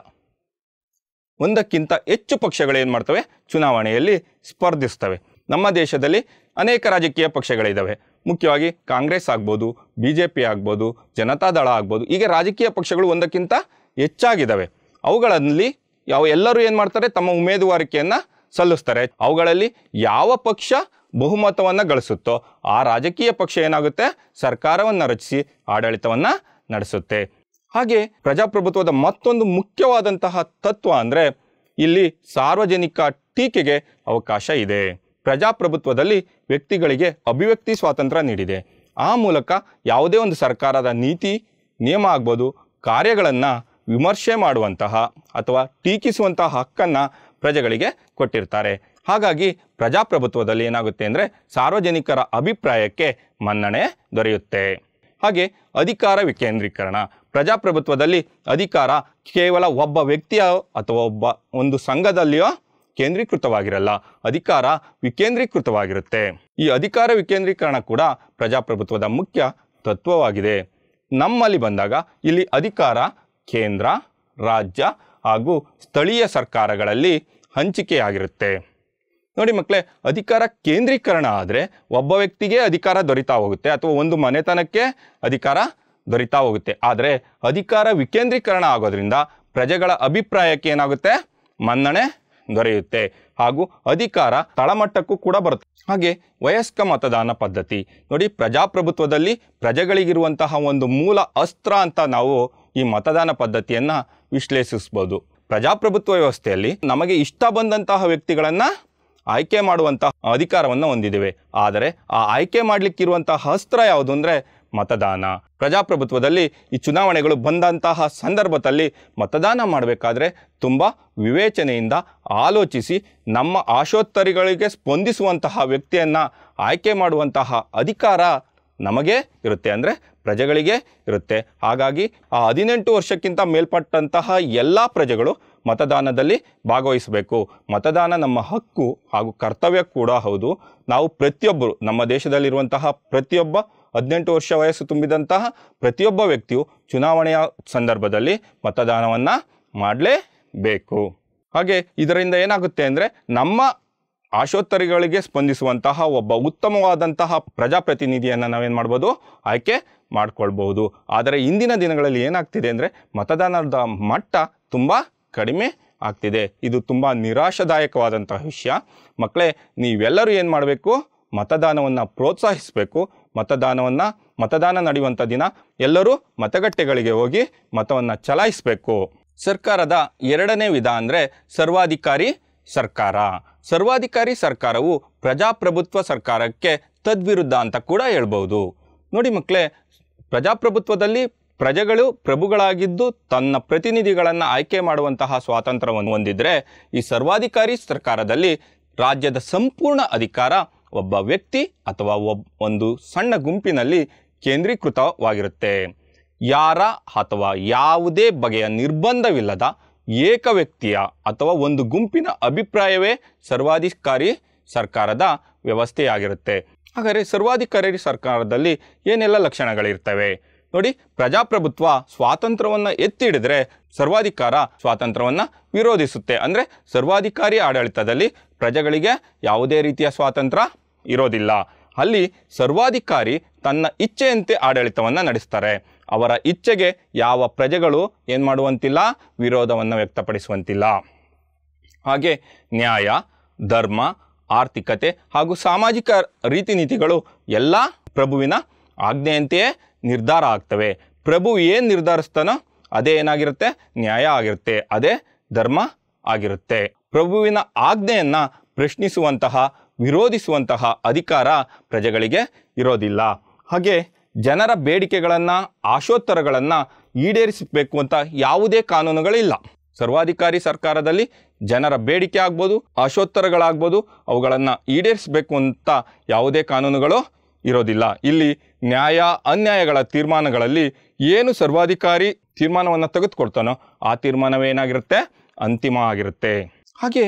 ಒಂದಕ್ಕಿಂತ ಹೆಚ್ಚು ಪಕ್ಷಗಳೇನು ಮಾಡ್ತವೆ, ಚುನಾವಣೆಯಲ್ಲಿ ಸ್ಪರ್ಧಿಸ್ತವೆ. ನಮ್ಮ ದೇಶದಲ್ಲಿ ಅನೇಕ ರಾಜಕೀಯ ಪಕ್ಷಗಳಿದ್ದಾವೆ. ಮುಖ್ಯವಾಗಿ ಕಾಂಗ್ರೆಸ್ ಆಗ್ಬೋದು, BJP ಆಗ್ಬೋದು, ಜನತಾದಳ ಆಗ್ಬೋದು. ಹೀಗೆ ರಾಜಕೀಯ ಪಕ್ಷಗಳು ಒಂದಕ್ಕಿಂತ ಹೆಚ್ಚಾಗಿದ್ದಾವೆ. ಅವುಗಳಲ್ಲಿ ಎಲ್ಲರೂ ಏನು ಮಾಡ್ತಾರೆ, ತಮ್ಮ ಉಮೇದುವಾರಿಕೆಯನ್ನು ಸಲ್ಲಿಸ್ತಾರೆ. ಅವುಗಳಲ್ಲಿ ಯಾವ ಪಕ್ಷ ಬಹುಮತವನ್ನು ಗಳಿಸುತ್ತೋ ಆ ರಾಜಕೀಯ ಪಕ್ಷ ಏನಾಗುತ್ತೆ, ಸರ್ಕಾರವನ್ನು ರಚಿಸಿ ಆಡಳಿತವನ್ನು ನಡೆಸುತ್ತೆ. ಹಾಗೆ ಪ್ರಜಾಪ್ರಭುತ್ವದ ಮತ್ತೊಂದು ಮುಖ್ಯವಾದಂತಹ ತತ್ವ ಅಂದರೆ ಇಲ್ಲಿ ಸಾರ್ವಜನಿಕ ಟೀಕೆಗೆ ಅವಕಾಶ ಇದೆ. ಪ್ರಜಾಪ್ರಭುತ್ವದಲ್ಲಿ ವ್ಯಕ್ತಿಗಳಿಗೆ ಅಭಿವ್ಯಕ್ತಿ ಸ್ವಾತಂತ್ರ್ಯ ನೀಡಿದೆ. ಆ ಮೂಲಕ ಯಾವುದೇ ಒಂದು ಸರ್ಕಾರದ ನೀತಿ ನಿಯಮ ಆಗ್ಬೋದು, ಕಾರ್ಯಗಳನ್ನು ವಿಮರ್ಶೆ ಮಾಡುವಂತಹ ಅಥವಾ ಟೀಕಿಸುವಂತಹ ಹಕ್ಕನ್ನು ಪ್ರಜೆಗಳಿಗೆ ಕೊಟ್ಟಿರ್ತಾರೆ. ಹಾಗಾಗಿ ಪ್ರಜಾಪ್ರಭುತ್ವದಲ್ಲಿ ಏನಾಗುತ್ತೆ ಅಂದರೆ ಸಾರ್ವಜನಿಕರ ಅಭಿಪ್ರಾಯಕ್ಕೆ ಮನ್ನಣೆ ದೊರೆಯುತ್ತೆ. ಹಾಗೆ ಅಧಿಕಾರ ವಿಕೇಂದ್ರೀಕರಣ. ಪ್ರಜಾಪ್ರಭುತ್ವದಲ್ಲಿ ಅಧಿಕಾರ ಕೇವಲ ಒಬ್ಬ ವ್ಯಕ್ತಿಯ ಅಥವಾ ಒಂದು ಸಂಘದಲ್ಲಿಯೋ ಕೇಂದ್ರೀಕೃತವಾಗಿರಲ್ಲ, ಅಧಿಕಾರ ವಿಕೇಂದ್ರೀಕೃತವಾಗಿರುತ್ತೆ. ಈ ಅಧಿಕಾರ ವಿಕೇಂದ್ರೀಕರಣ ಕೂಡ ಪ್ರಜಾಪ್ರಭುತ್ವದ ಮುಖ್ಯ ತತ್ವವಾಗಿದೆ. ನಮ್ಮಲ್ಲಿ ಬಂದಾಗ ಇಲ್ಲಿ ಅಧಿಕಾರ ಕೇಂದ್ರ, ರಾಜ್ಯ ಹಾಗೂ ಸ್ಥಳೀಯ ಸರ್ಕಾರಗಳಲ್ಲಿ ಹಂಚಿಕೆಯಾಗಿರುತ್ತೆ. ನೋಡಿ ಮಕ್ಕಳೇ, ಅಧಿಕಾರ ಕೇಂದ್ರೀಕರಣ ಆದರೆ ಒಬ್ಬ ವ್ಯಕ್ತಿಗೆ ಅಧಿಕಾರ ದೊರೀತಾ ಹೋಗುತ್ತೆ ಅಥವಾ ಒಂದು ಮನೆತನಕ್ಕೆ ಅಧಿಕಾರ ದೊರೀತಾ ಹೋಗುತ್ತೆ. ಆದರೆ ಅಧಿಕಾರ ವಿಕೇಂದ್ರೀಕರಣ ಆಗೋದ್ರಿಂದ ಪ್ರಜೆಗಳ ಅಭಿಪ್ರಾಯಕ್ಕೆ ಏನಾಗುತ್ತೆ, ಮನ್ನಣೆ ದೊರೆಯುತ್ತೆ ಹಾಗೂ ಅಧಿಕಾರ ತಳಮಟ್ಟಕ್ಕೂ ಕೂಡ ಬರುತ್ತೆ. ಹಾಗೆ ವಯಸ್ಕ ಮತದಾನ ಪದ್ಧತಿ ನೋಡಿ, ಪ್ರಜಾಪ್ರಭುತ್ವದಲ್ಲಿ ಪ್ರಜೆಗಳಿಗಿರುವಂತಹ ಒಂದು ಮೂಲ ಅಸ್ತ್ರ ಅಂತ ನಾವು ಈ ಮತದಾನ ಪದ್ಧತಿಯನ್ನು ವಿಶ್ಲೇಷಿಸ್ಬೋದು. ಪ್ರಜಾಪ್ರಭುತ್ವ ವ್ಯವಸ್ಥೆಯಲ್ಲಿ ನಮಗೆ ಇಷ್ಟ ಬಂದಂತಹ ವ್ಯಕ್ತಿಗಳನ್ನು ಆಯ್ಕೆ ಮಾಡುವಂತಹ ಅಧಿಕಾರವನ್ನು ಹೊಂದಿದ್ದೇವೆ. ಆದರೆ ಆ ಆಯ್ಕೆ ಮಾಡಲಿಕ್ಕಿರುವಂತಹ ಅಸ್ತ್ರ ಯಾವುದು ಅಂದರೆ ಮತದಾನ. ಪ್ರಜಾಪ್ರಭುತ್ವದಲ್ಲಿ ಈ ಚುನಾವಣೆಗಳು ಬಂದಂತಹ ಸಂದರ್ಭದಲ್ಲಿ ಮತದಾನ ಮಾಡಬೇಕಾದ್ರೆ ತುಂಬ ವಿವೇಚನೆಯಿಂದ ಆಲೋಚಿಸಿ ನಮ್ಮ ಆಶೋತ್ತರಿಗಳಿಗೆ ಸ್ಪಂದಿಸುವಂತಹ ವ್ಯಕ್ತಿಯನ್ನು ಆಯ್ಕೆ ಮಾಡುವಂತಹ ಅಧಿಕಾರ ನಮಗೆ ಇರುತ್ತೆ, ಅಂದರೆ ಪ್ರಜೆಗಳಿಗೆ ಇರುತ್ತೆ. ಹಾಗಾಗಿ ಆ 18 ವರ್ಷಕ್ಕಿಂತ ಮೇಲ್ಪಟ್ಟಂತಹ ಎಲ್ಲ ಪ್ರಜೆಗಳು ಮತದಾನದಲ್ಲಿ ಭಾಗವಹಿಸಬೇಕು. ಮತದಾನ ನಮ್ಮ ಹಕ್ಕು ಹಾಗೂ ಕರ್ತವ್ಯ ಕೂಡ ಹೌದು. ನಾವು ಪ್ರತಿಯೊಬ್ಬರು, ನಮ್ಮ ದೇಶದಲ್ಲಿರುವಂತಹ ಪ್ರತಿಯೊಬ್ಬ 18 ವರ್ಷ ವಯಸ್ಸು ತುಂಬಿದಂತಹ ಪ್ರತಿಯೊಬ್ಬ ವ್ಯಕ್ತಿಯು ಚುನಾವಣೆಯ ಸಂದರ್ಭದಲ್ಲಿ ಮತದಾನವನ್ನು ಮಾಡಲೇಬೇಕು. ಹಾಗೆ ಇದರಿಂದ ಏನಾಗುತ್ತೆ ಅಂದರೆ ನಮ್ಮ ಆಶೋತ್ತರಿಗಳಿಗೆ ಸ್ಪಂದಿಸುವಂತಹ ಒಬ್ಬ ಉತ್ತಮವಾದಂತಹ ಪ್ರಜಾಪ್ರತಿನಿಧಿಯನ್ನು ನಾವೇನು ಮಾಡ್ಬೋದು, ಆಯ್ಕೆ ಮಾಡ್ಕೊಳ್ಬಹುದು. ಆದರೆ ಇಂದಿನ ದಿನಗಳಲ್ಲಿ ಏನಾಗ್ತಿದೆ ಅಂದರೆ ಮತದಾನದ ಮಟ್ಟ ತುಂಬ ಕಡಿಮೆ ಆಗ್ತಿದೆ. ಇದು ತುಂಬ ನಿರಾಶಾದಾಯಕವಾದಂತಹ ವಿಷಯ. ಮಕ್ಕಳೇ, ನೀವೆಲ್ಲರೂ ಏನು ಮಾಡಬೇಕು, ಮತದಾನವನ್ನು ಪ್ರೋತ್ಸಾಹಿಸಬೇಕು. ಮತದಾನ ನಡೆಯುವಂಥ ದಿನ ಎಲ್ಲರೂ ಮತಗಟ್ಟೆಗಳಿಗೆ ಹೋಗಿ ಮತವನ್ನು ಚಲಾಯಿಸಬೇಕು. ಸರ್ಕಾರದ ಎರಡನೇ ವಿಧ ಅಂದರೆ ಸರ್ವಾಧಿಕಾರಿ ಸರ್ಕಾರ. ಸರ್ವಾಧಿಕಾರಿ ಸರ್ಕಾರವು ಪ್ರಜಾಪ್ರಭುತ್ವ ಸರ್ಕಾರಕ್ಕೆ ತದ್ವಿರುದ್ಧ ಅಂತ ಕೂಡ ಹೇಳ್ಬೋದು. ನೋಡಿ ಮಕ್ಕಳೇ, ಪ್ರಜಾಪ್ರಭುತ್ವದಲ್ಲಿ ಪ್ರಜೆಗಳು ಪ್ರಭುಗಳಾಗಿದ್ದು ತನ್ನ ಪ್ರತಿನಿಧಿಗಳನ್ನು ಆಯ್ಕೆ ಮಾಡುವಂತಹ ಸ್ವಾತಂತ್ರ್ಯವನ್ನು ಹೊಂದಿದರೆ, ಈ ಸರ್ವಾಧಿಕಾರಿ ಸರ್ಕಾರದಲ್ಲಿ ರಾಜ್ಯದ ಸಂಪೂರ್ಣ ಅಧಿಕಾರ ಒಬ್ಬ ವ್ಯಕ್ತಿ ಅಥವಾ ಒಂದು ಸಣ್ಣ ಗುಂಪಿನಲ್ಲಿ ಕೇಂದ್ರೀಕೃತವಾಗಿರುತ್ತೆ. ಯಾರ ಅಥವಾ ಯಾವುದೇ ಬಗೆಯ ನಿರ್ಬಂಧವಿಲ್ಲದ ಏಕ ವ್ಯಕ್ತಿಯ ಅಥವಾ ಒಂದು ಗುಂಪಿನ ಅಭಿಪ್ರಾಯವೇ ಸರ್ವಾಧಿಕಾರಿ ಸರ್ಕಾರದ ವ್ಯವಸ್ಥೆಯಾಗಿರುತ್ತೆ. ಹಾಗಾದರೆ ಸರ್ವಾಧಿಕಾರಿ ಸರ್ಕಾರದಲ್ಲಿ ಏನೆಲ್ಲ ಲಕ್ಷಣಗಳಿರ್ತವೆ ನೋಡಿ. ಪ್ರಜಾಪ್ರಭುತ್ವ ಸ್ವಾತಂತ್ರ್ಯವನ್ನು ಎತ್ತಿ ಹಿಡಿದರೆ ಸರ್ವಾಧಿಕಾರ ಸ್ವಾತಂತ್ರ್ಯವನ್ನು ವಿರೋಧಿಸುತ್ತೆ. ಅಂದರೆ ಸರ್ವಾಧಿಕಾರಿ ಆಡಳಿತದಲ್ಲಿ ಪ್ರಜೆಗಳಿಗೆ ಯಾವುದೇ ರೀತಿಯ ಸ್ವಾತಂತ್ರ್ಯ ಇರೋದಿಲ್ಲ. ಅಲ್ಲಿ ಸರ್ವಾಧಿಕಾರಿ ತನ್ನ ಇಚ್ಛೆಯಂತೆ ಆಡಳಿತವನ್ನು ನಡೆಸ್ತಾರೆ. ಅವರ ಇಚ್ಛೆಗೆ ಯಾವ ಪ್ರಜೆಗಳು ಏನು ಮಾಡುವಂತಿಲ್ಲ, ವಿರೋಧವನ್ನು ವ್ಯಕ್ತಪಡಿಸುವಂತಿಲ್ಲ. ಹಾಗೆ ನ್ಯಾಯ, ಧರ್ಮ, ಆರ್ಥಿಕತೆ ಹಾಗೂ ಸಾಮಾಜಿಕ ರೀತಿ ನೀತಿಗಳು ಎಲ್ಲ ಪ್ರಭುವಿನ ಆಜ್ಞೆಯಂತೆಯೇ ನಿರ್ಧಾರ ಆಗ್ತವೆ. ಪ್ರಭು ಏನು ನಿರ್ಧರಿಸ್ತಾನೋ ಅದೇ ಏನಾಗಿರುತ್ತೆ, ನ್ಯಾಯ ಆಗಿರುತ್ತೆ, ಅದೇ ಧರ್ಮ ಆಗಿರುತ್ತೆ. ಪ್ರಭುವಿನ ಆಜ್ಞೆಯನ್ನು ಪ್ರಶ್ನಿಸುವಂತಹ, ವಿರೋಧಿಸುವಂತಹ ಅಧಿಕಾರ ಪ್ರಜೆಗಳಿಗೆ ಇರೋದಿಲ್ಲ. ಹಾಗೆ ಜನರ ಬೇಡಿಕೆಗಳನ್ನು, ಆಶೋತ್ತರಗಳನ್ನು ಈಡೇರಿಸಬೇಕು ಅಂತ ಯಾವುದೇ ಕಾನೂನುಗಳಿಲ್ಲ. ಸರ್ವಾಧಿಕಾರಿ ಸರ್ಕಾರದಲ್ಲಿ ಜನರ ಬೇಡಿಕೆ ಆಗ್ಬೋದು, ಆಶೋತ್ತರಗಳಾಗ್ಬೋದು, ಅವುಗಳನ್ನು ಈಡೇರಿಸಬೇಕು ಅಂತ ಯಾವುದೇ ಕಾನೂನುಗಳು ಇರೋದಿಲ್ಲ. ಇಲ್ಲಿ ನ್ಯಾಯ ಅನ್ಯಾಯಗಳ ತೀರ್ಮಾನಗಳಲ್ಲಿ ಏನು ಸರ್ವಾಧಿಕಾರಿ ತೀರ್ಮಾನವನ್ನು ತೆಗೆದುಕೊಳ್ತಾನೋ ಆ ತೀರ್ಮಾನವೇನಾಗಿರುತ್ತೆ, ಅಂತಿಮ ಆಗಿರುತ್ತೆ. ಹಾಗೆ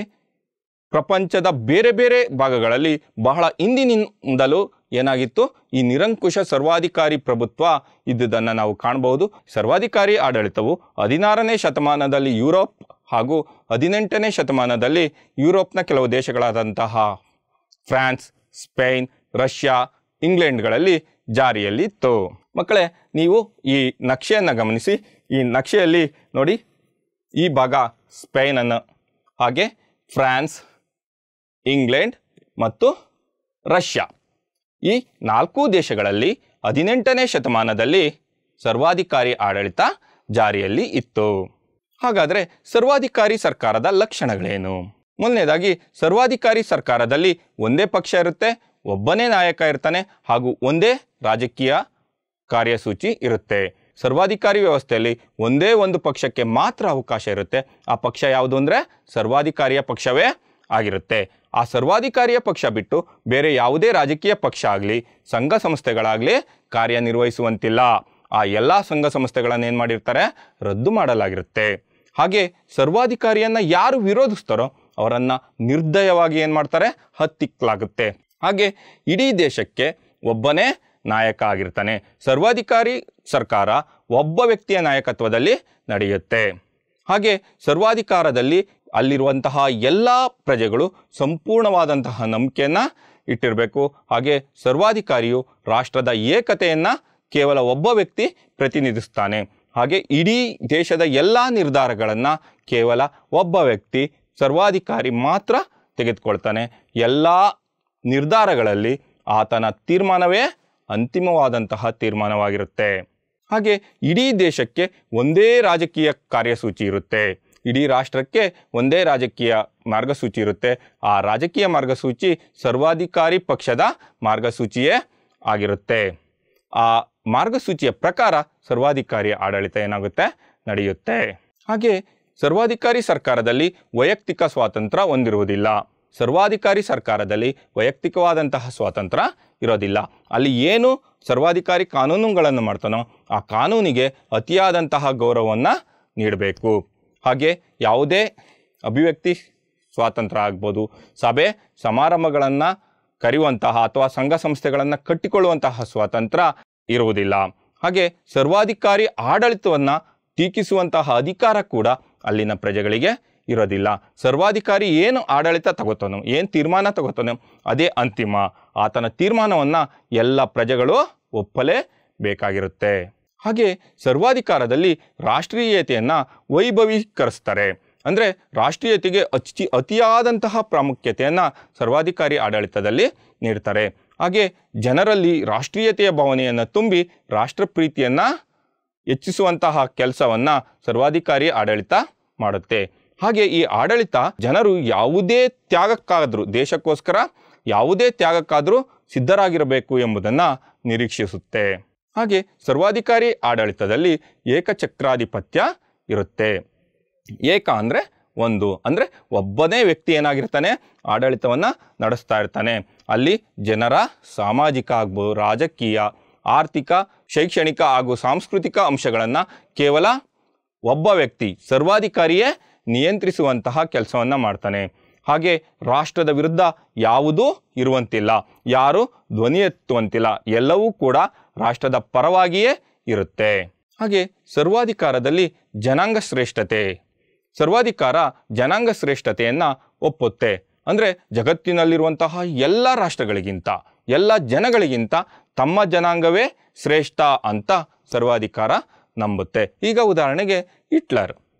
ಪ್ರಪಂಚದ ಬೇರೆ ಬೇರೆ ಭಾಗಗಳಲ್ಲಿ ಬಹಳ ಹಿಂದಿನಿಂದಲೂ ಏನಾಗಿತ್ತು, ಈ ನಿರಂಕುಶ ಸರ್ವಾಧಿಕಾರಿ ಪ್ರಭುತ್ವ ಇದ್ದುದನ್ನು ನಾವು ಕಾಣಬಹುದು. ಸರ್ವಾಧಿಕಾರಿ ಆಡಳಿತವು 16ನೇ ಶತಮಾನದಲ್ಲಿ ಯುರೋಪ್ ಹಾಗೂ 18ನೇ ಶತಮಾನದಲ್ಲಿ ಯುರೋಪ್ನ ಕೆಲವು ದೇಶಗಳಾದಂತಹ ಫ್ರಾನ್ಸ್, ಸ್ಪೇನ್, ರಷ್ಯಾ, ಇಂಗ್ಲೆಂಡ್ಗಳಲ್ಲಿ ಜಾರಿಯಲ್ಲಿತ್ತು. ಮಕ್ಕಳೇ, ನೀವು ಈ ನಕ್ಷೆಯನ್ನು ಗಮನಿಸಿ. ಈ ನಕ್ಷೆಯಲ್ಲಿ ನೋಡಿ, ಈ ಭಾಗ ಸ್ಪೇನನ್ನು, ಹಾಗೆ ಫ್ರಾನ್ಸ್, ಇಂಗ್ಲೆಂಡ್ ಮತ್ತು ರಷ್ಯಾ, ಈ 4 ದೇಶಗಳಲ್ಲಿ 18ನೇ ಶತಮಾನದಲ್ಲಿ ಸರ್ವಾಧಿಕಾರಿ ಆಡಳಿತ ಜಾರಿಯಲ್ಲಿ ಇತ್ತು. ಹಾಗಾದರೆ ಸರ್ವಾಧಿಕಾರಿ ಸರ್ಕಾರದ ಲಕ್ಷಣಗಳೇನು? ಮೊದಲನೇದಾಗಿ, ಸರ್ವಾಧಿಕಾರಿ ಸರ್ಕಾರದಲ್ಲಿ ಒಂದೇ ಪಕ್ಷ ಇರುತ್ತೆ, ಒಬ್ಬನೇ ನಾಯಕ ಇರ್ತಾನೆ ಹಾಗೂ ಒಂದೇ ರಾಜಕೀಯ ಕಾರ್ಯಸೂಚಿ ಇರುತ್ತೆ. ಸರ್ವಾಧಿಕಾರಿ ವ್ಯವಸ್ಥೆಯಲ್ಲಿ ಒಂದೇ ಒಂದು ಪಕ್ಷಕ್ಕೆ ಮಾತ್ರ ಅವಕಾಶ ಇರುತ್ತೆ. ಆ ಪಕ್ಷ ಯಾವುದು ಅಂದರೆ ಸರ್ವಾಧಿಕಾರಿಯ ಪಕ್ಷವೇ ಆಗಿರುತ್ತೆ. ಆ ಸರ್ವಾಧಿಕಾರಿಯ ಪಕ್ಷ ಬಿಟ್ಟು ಬೇರೆ ಯಾವುದೇ ರಾಜಕೀಯ ಪಕ್ಷ ಆಗಲಿ ಸಂಘ ಸಂಸ್ಥೆಗಳಾಗಲಿ ಕಾರ್ಯನಿರ್ವಹಿಸುವಂತಿಲ್ಲ. ಆ ಎಲ್ಲ ಸಂಘ ಸಂಸ್ಥೆಗಳನ್ನು ಏನು ಮಾಡಿರ್ತಾರೆ, ರದ್ದು ಮಾಡಲಾಗಿರುತ್ತೆ. ಹಾಗೆ ಸರ್ವಾಧಿಕಾರಿಯನ್ನು ಯಾರು ವಿರೋಧಿಸ್ತಾರೋ ಅವರನ್ನು ನಿರ್ದಯವಾಗಿ ಏನು ಮಾಡ್ತಾರೆ, ಹತ್ತಿಕ್ಕಲಾಗುತ್ತೆ. ಹಾಗೆ ಇಡೀ ದೇಶಕ್ಕೆ ಒಬ್ಬನೇ ನಾಯಕ ಆಗಿರ್ತಾನೆ. ಸರ್ವಾಧಿಕಾರಿ ಸರ್ಕಾರ ಒಬ್ಬ ವ್ಯಕ್ತಿಯ ನಾಯಕತ್ವದಲ್ಲಿ ನಡೆಯುತ್ತೆ. ಹಾಗೆ ಸರ್ವಾಧಿಕಾರದಲ್ಲಿ ಅಲ್ಲಿರುವಂತಹ ಎಲ್ಲ ಪ್ರಜೆಗಳು ಸಂಪೂರ್ಣವಾದಂತಹ ನಂಬಿಕೆಯನ್ನು ಇಟ್ಟಿರಬೇಕು. ಹಾಗೆ ಸರ್ವಾಧಿಕಾರಿಯು ರಾಷ್ಟ್ರದ ಏಕತೆಯನ್ನು ಕೇವಲ ಒಬ್ಬ ವ್ಯಕ್ತಿ ಪ್ರತಿನಿಧಿಸ್ತಾನೆ. ಹಾಗೆ ಇಡೀ ದೇಶದ ಎಲ್ಲ ನಿರ್ಧಾರಗಳನ್ನು ಕೇವಲ ಒಬ್ಬ ವ್ಯಕ್ತಿ ಸರ್ವಾಧಿಕಾರಿ ಮಾತ್ರ ತೆಗೆದುಕೊಳ್ತಾನೆ. ಎಲ್ಲ ನಿರ್ಧಾರಗಳಲ್ಲಿ ಆತನ ತೀರ್ಮಾನವೇ ಅಂತಿಮವಾದಂತಹ ತೀರ್ಮಾನವಾಗಿರುತ್ತೆ. ಹಾಗೆ ಇಡೀ ದೇಶಕ್ಕೆ ಒಂದೇ ರಾಜಕೀಯ ಕಾರ್ಯಸೂಚಿ ಇರುತ್ತೆ. ಇಡೀ ರಾಷ್ಟ್ರಕ್ಕೆ ಒಂದೇ ರಾಜಕೀಯ ಮಾರ್ಗಸೂಚಿ ಇರುತ್ತೆ. ಆ ರಾಜಕೀಯ ಮಾರ್ಗಸೂಚಿ ಸರ್ವಾಧಿಕಾರಿ ಪಕ್ಷದ ಮಾರ್ಗಸೂಚಿಯೇ ಆಗಿರುತ್ತೆ. ಆ ಮಾರ್ಗಸೂಚಿಯ ಪ್ರಕಾರ ಸರ್ವಾಧಿಕಾರಿ ಆಡಳಿತ ಏನಾಗುತ್ತೆ, ನಡೆಯುತ್ತೆ. ಹಾಗೆ ಸರ್ವಾಧಿಕಾರಿ ಸರ್ಕಾರದಲ್ಲಿ ವೈಯಕ್ತಿಕ ಸ್ವಾತಂತ್ರ್ಯ ಹೊಂದಿರುವುದಿಲ್ಲ. ಸರ್ವಾಧಿಕಾರಿ ಸರ್ಕಾರದಲ್ಲಿ ವೈಯಕ್ತಿಕವಾದಂತಹ ಸ್ವಾತಂತ್ರ್ಯ ಇರೋದಿಲ್ಲ. ಅಲ್ಲಿ ಏನು ಸರ್ವಾಧಿಕಾರಿ ಕಾನೂನುಗಳನ್ನು ಮಾಡ್ತಾನೋ ಆ ಕಾನೂನಿಗೆ ಅತಿಯಾದಂತಹ ಗೌರವವನ್ನು ನೀಡಬೇಕು. ಹಾಗೆ ಯಾವುದೇ ಅಭಿವ್ಯಕ್ತಿ ಸ್ವಾತಂತ್ರ್ಯ ಆಗ್ಬೋದು, ಸಭೆ ಸಮಾರಂಭಗಳನ್ನು ಕರೆಯುವಂತಹ ಅಥವಾ ಸಂಘ ಸಂಸ್ಥೆಗಳನ್ನು ಕಟ್ಟಿಕೊಳ್ಳುವಂತಹ ಸ್ವಾತಂತ್ರ್ಯ ಇರುವುದಿಲ್ಲ. ಹಾಗೆ ಸರ್ವಾಧಿಕಾರಿ ಆಡಳಿತವನ್ನು ಟೀಕಿಸುವಂತಹ ಅಧಿಕಾರ ಕೂಡ ಅಲ್ಲಿನ ಪ್ರಜೆಗಳಿಗೆ ಇರೋದಿಲ್ಲ. ಸರ್ವಾಧಿಕಾರಿ ಏನು ಆಡಳಿತ ತಗೋತಾನೋ, ಏನು ತೀರ್ಮಾನ ತಗೋತಾನೋ ಅದೇ ಅಂತಿಮ. ಆತನ ತೀರ್ಮಾನವನ್ನು ಎಲ್ಲ ಪ್ರಜೆಗಳು ಒಪ್ಪಲೇಬೇಕಾಗಿರುತ್ತೆ. ಹಾಗೆ ಸರ್ವಾಧಿಕಾರದಲ್ಲಿ ರಾಷ್ಟ್ರೀಯತೆಯನ್ನು ವೈಭವೀಕರಿಸ್ತಾರೆ. ಅಂದರೆ ರಾಷ್ಟ್ರೀಯತೆಗೆ ಅತಿಯಾದಂತಹ ಪ್ರಾಮುಖ್ಯತೆಯನ್ನು ಸರ್ವಾಧಿಕಾರಿ ಆಡಳಿತದಲ್ಲಿ ನೀಡ್ತಾರೆ. ಹಾಗೆ ಜನರಲ್ಲಿ ರಾಷ್ಟ್ರೀಯತೆಯ ಭಾವನೆಯನ್ನು ತುಂಬಿ ರಾಷ್ಟ್ರಪ್ರೀತಿಯನ್ನು ಹೆಚ್ಚಿಸುವಂತಹ ಕೆಲಸವನ್ನು ಸರ್ವಾಧಿಕಾರಿ ಆಡಳಿತ ಮಾಡುತ್ತೆ. ಹಾಗೆ ಈ ಆಡಳಿತ ಜನರು ಯಾವುದೇ ತ್ಯಾಗಕ್ಕಾದರೂ, ದೇಶಕ್ಕೋಸ್ಕರ ಯಾವುದೇ ತ್ಯಾಗಕ್ಕಾದರೂ ಸಿದ್ಧರಾಗಿರಬೇಕು ಎಂಬುದನ್ನು ನಿರೀಕ್ಷಿಸುತ್ತೆ. ಹಾಗೆ ಸರ್ವಾಧಿಕಾರಿ ಆಡಳಿತದಲ್ಲಿ ಏಕಚಕ್ರಾಧಿಪತ್ಯ ಇರುತ್ತೆ. ಏಕ ಅಂದರೆ ಒಂದು, ಅಂದರೆ ಒಬ್ಬನೇ ವ್ಯಕ್ತಿ ಏನಾಗಿರ್ತಾನೆ, ಆಡಳಿತವನ್ನು ನಡೆಸ್ತಾ ಇರ್ತಾನೆ. ಅಲ್ಲಿ ಜನರ ಸಾಮಾಜಿಕ ಆಗ್ಬೋದು, ರಾಜಕೀಯ, ಆರ್ಥಿಕ, ಶೈಕ್ಷಣಿಕ ಹಾಗೂ ಸಾಂಸ್ಕೃತಿಕ ಅಂಶಗಳನ್ನು ಕೇವಲ ಒಬ್ಬ ವ್ಯಕ್ತಿ ಸರ್ವಾಧಿಕಾರಿಯೇ ನಿಯಂತ್ರಿಸುವಂತಹ ಕೆಲಸವನ್ನು ಮಾಡ್ತಾನೆ. ಹಾಗೆ ರಾಷ್ಟ್ರದ ವಿರುದ್ಧ ಯಾವುದೂ ಇರುವಂತಿಲ್ಲ, ಯಾರು ಧ್ವನಿ ಎತ್ತುವಂತಿಲ್ಲ, ಎಲ್ಲವೂ ಕೂಡ ರಾಷ್ಟ್ರದ ಪರವಾಗಿಯೇ ಇರುತ್ತೆ. ಹಾಗೆ ಸರ್ವಾಧಿಕಾರದಲ್ಲಿ ಜನಾಂಗ ಶ್ರೇಷ್ಠತೆ, ಸರ್ವಾಧಿಕಾರ ಜನಾಂಗ ಶ್ರೇಷ್ಠತೆಯನ್ನು ಒಪ್ಪುತ್ತೆ. ಅಂದರೆ ಜಗತ್ತಿನಲ್ಲಿರುವಂತಹ ಎಲ್ಲ ರಾಷ್ಟ್ರಗಳಿಗಿಂತ, ಎಲ್ಲ ಜನಗಳಿಗಿಂತ ತಮ್ಮ ಜನಾಂಗವೇ ಶ್ರೇಷ್ಠ ಅಂತ ಸರ್ವಾಧಿಕಾರ ನಂಬುತ್ತೆ. ಈಗ ಉದಾಹರಣೆಗೆ ಹಿಟ್ಲರ್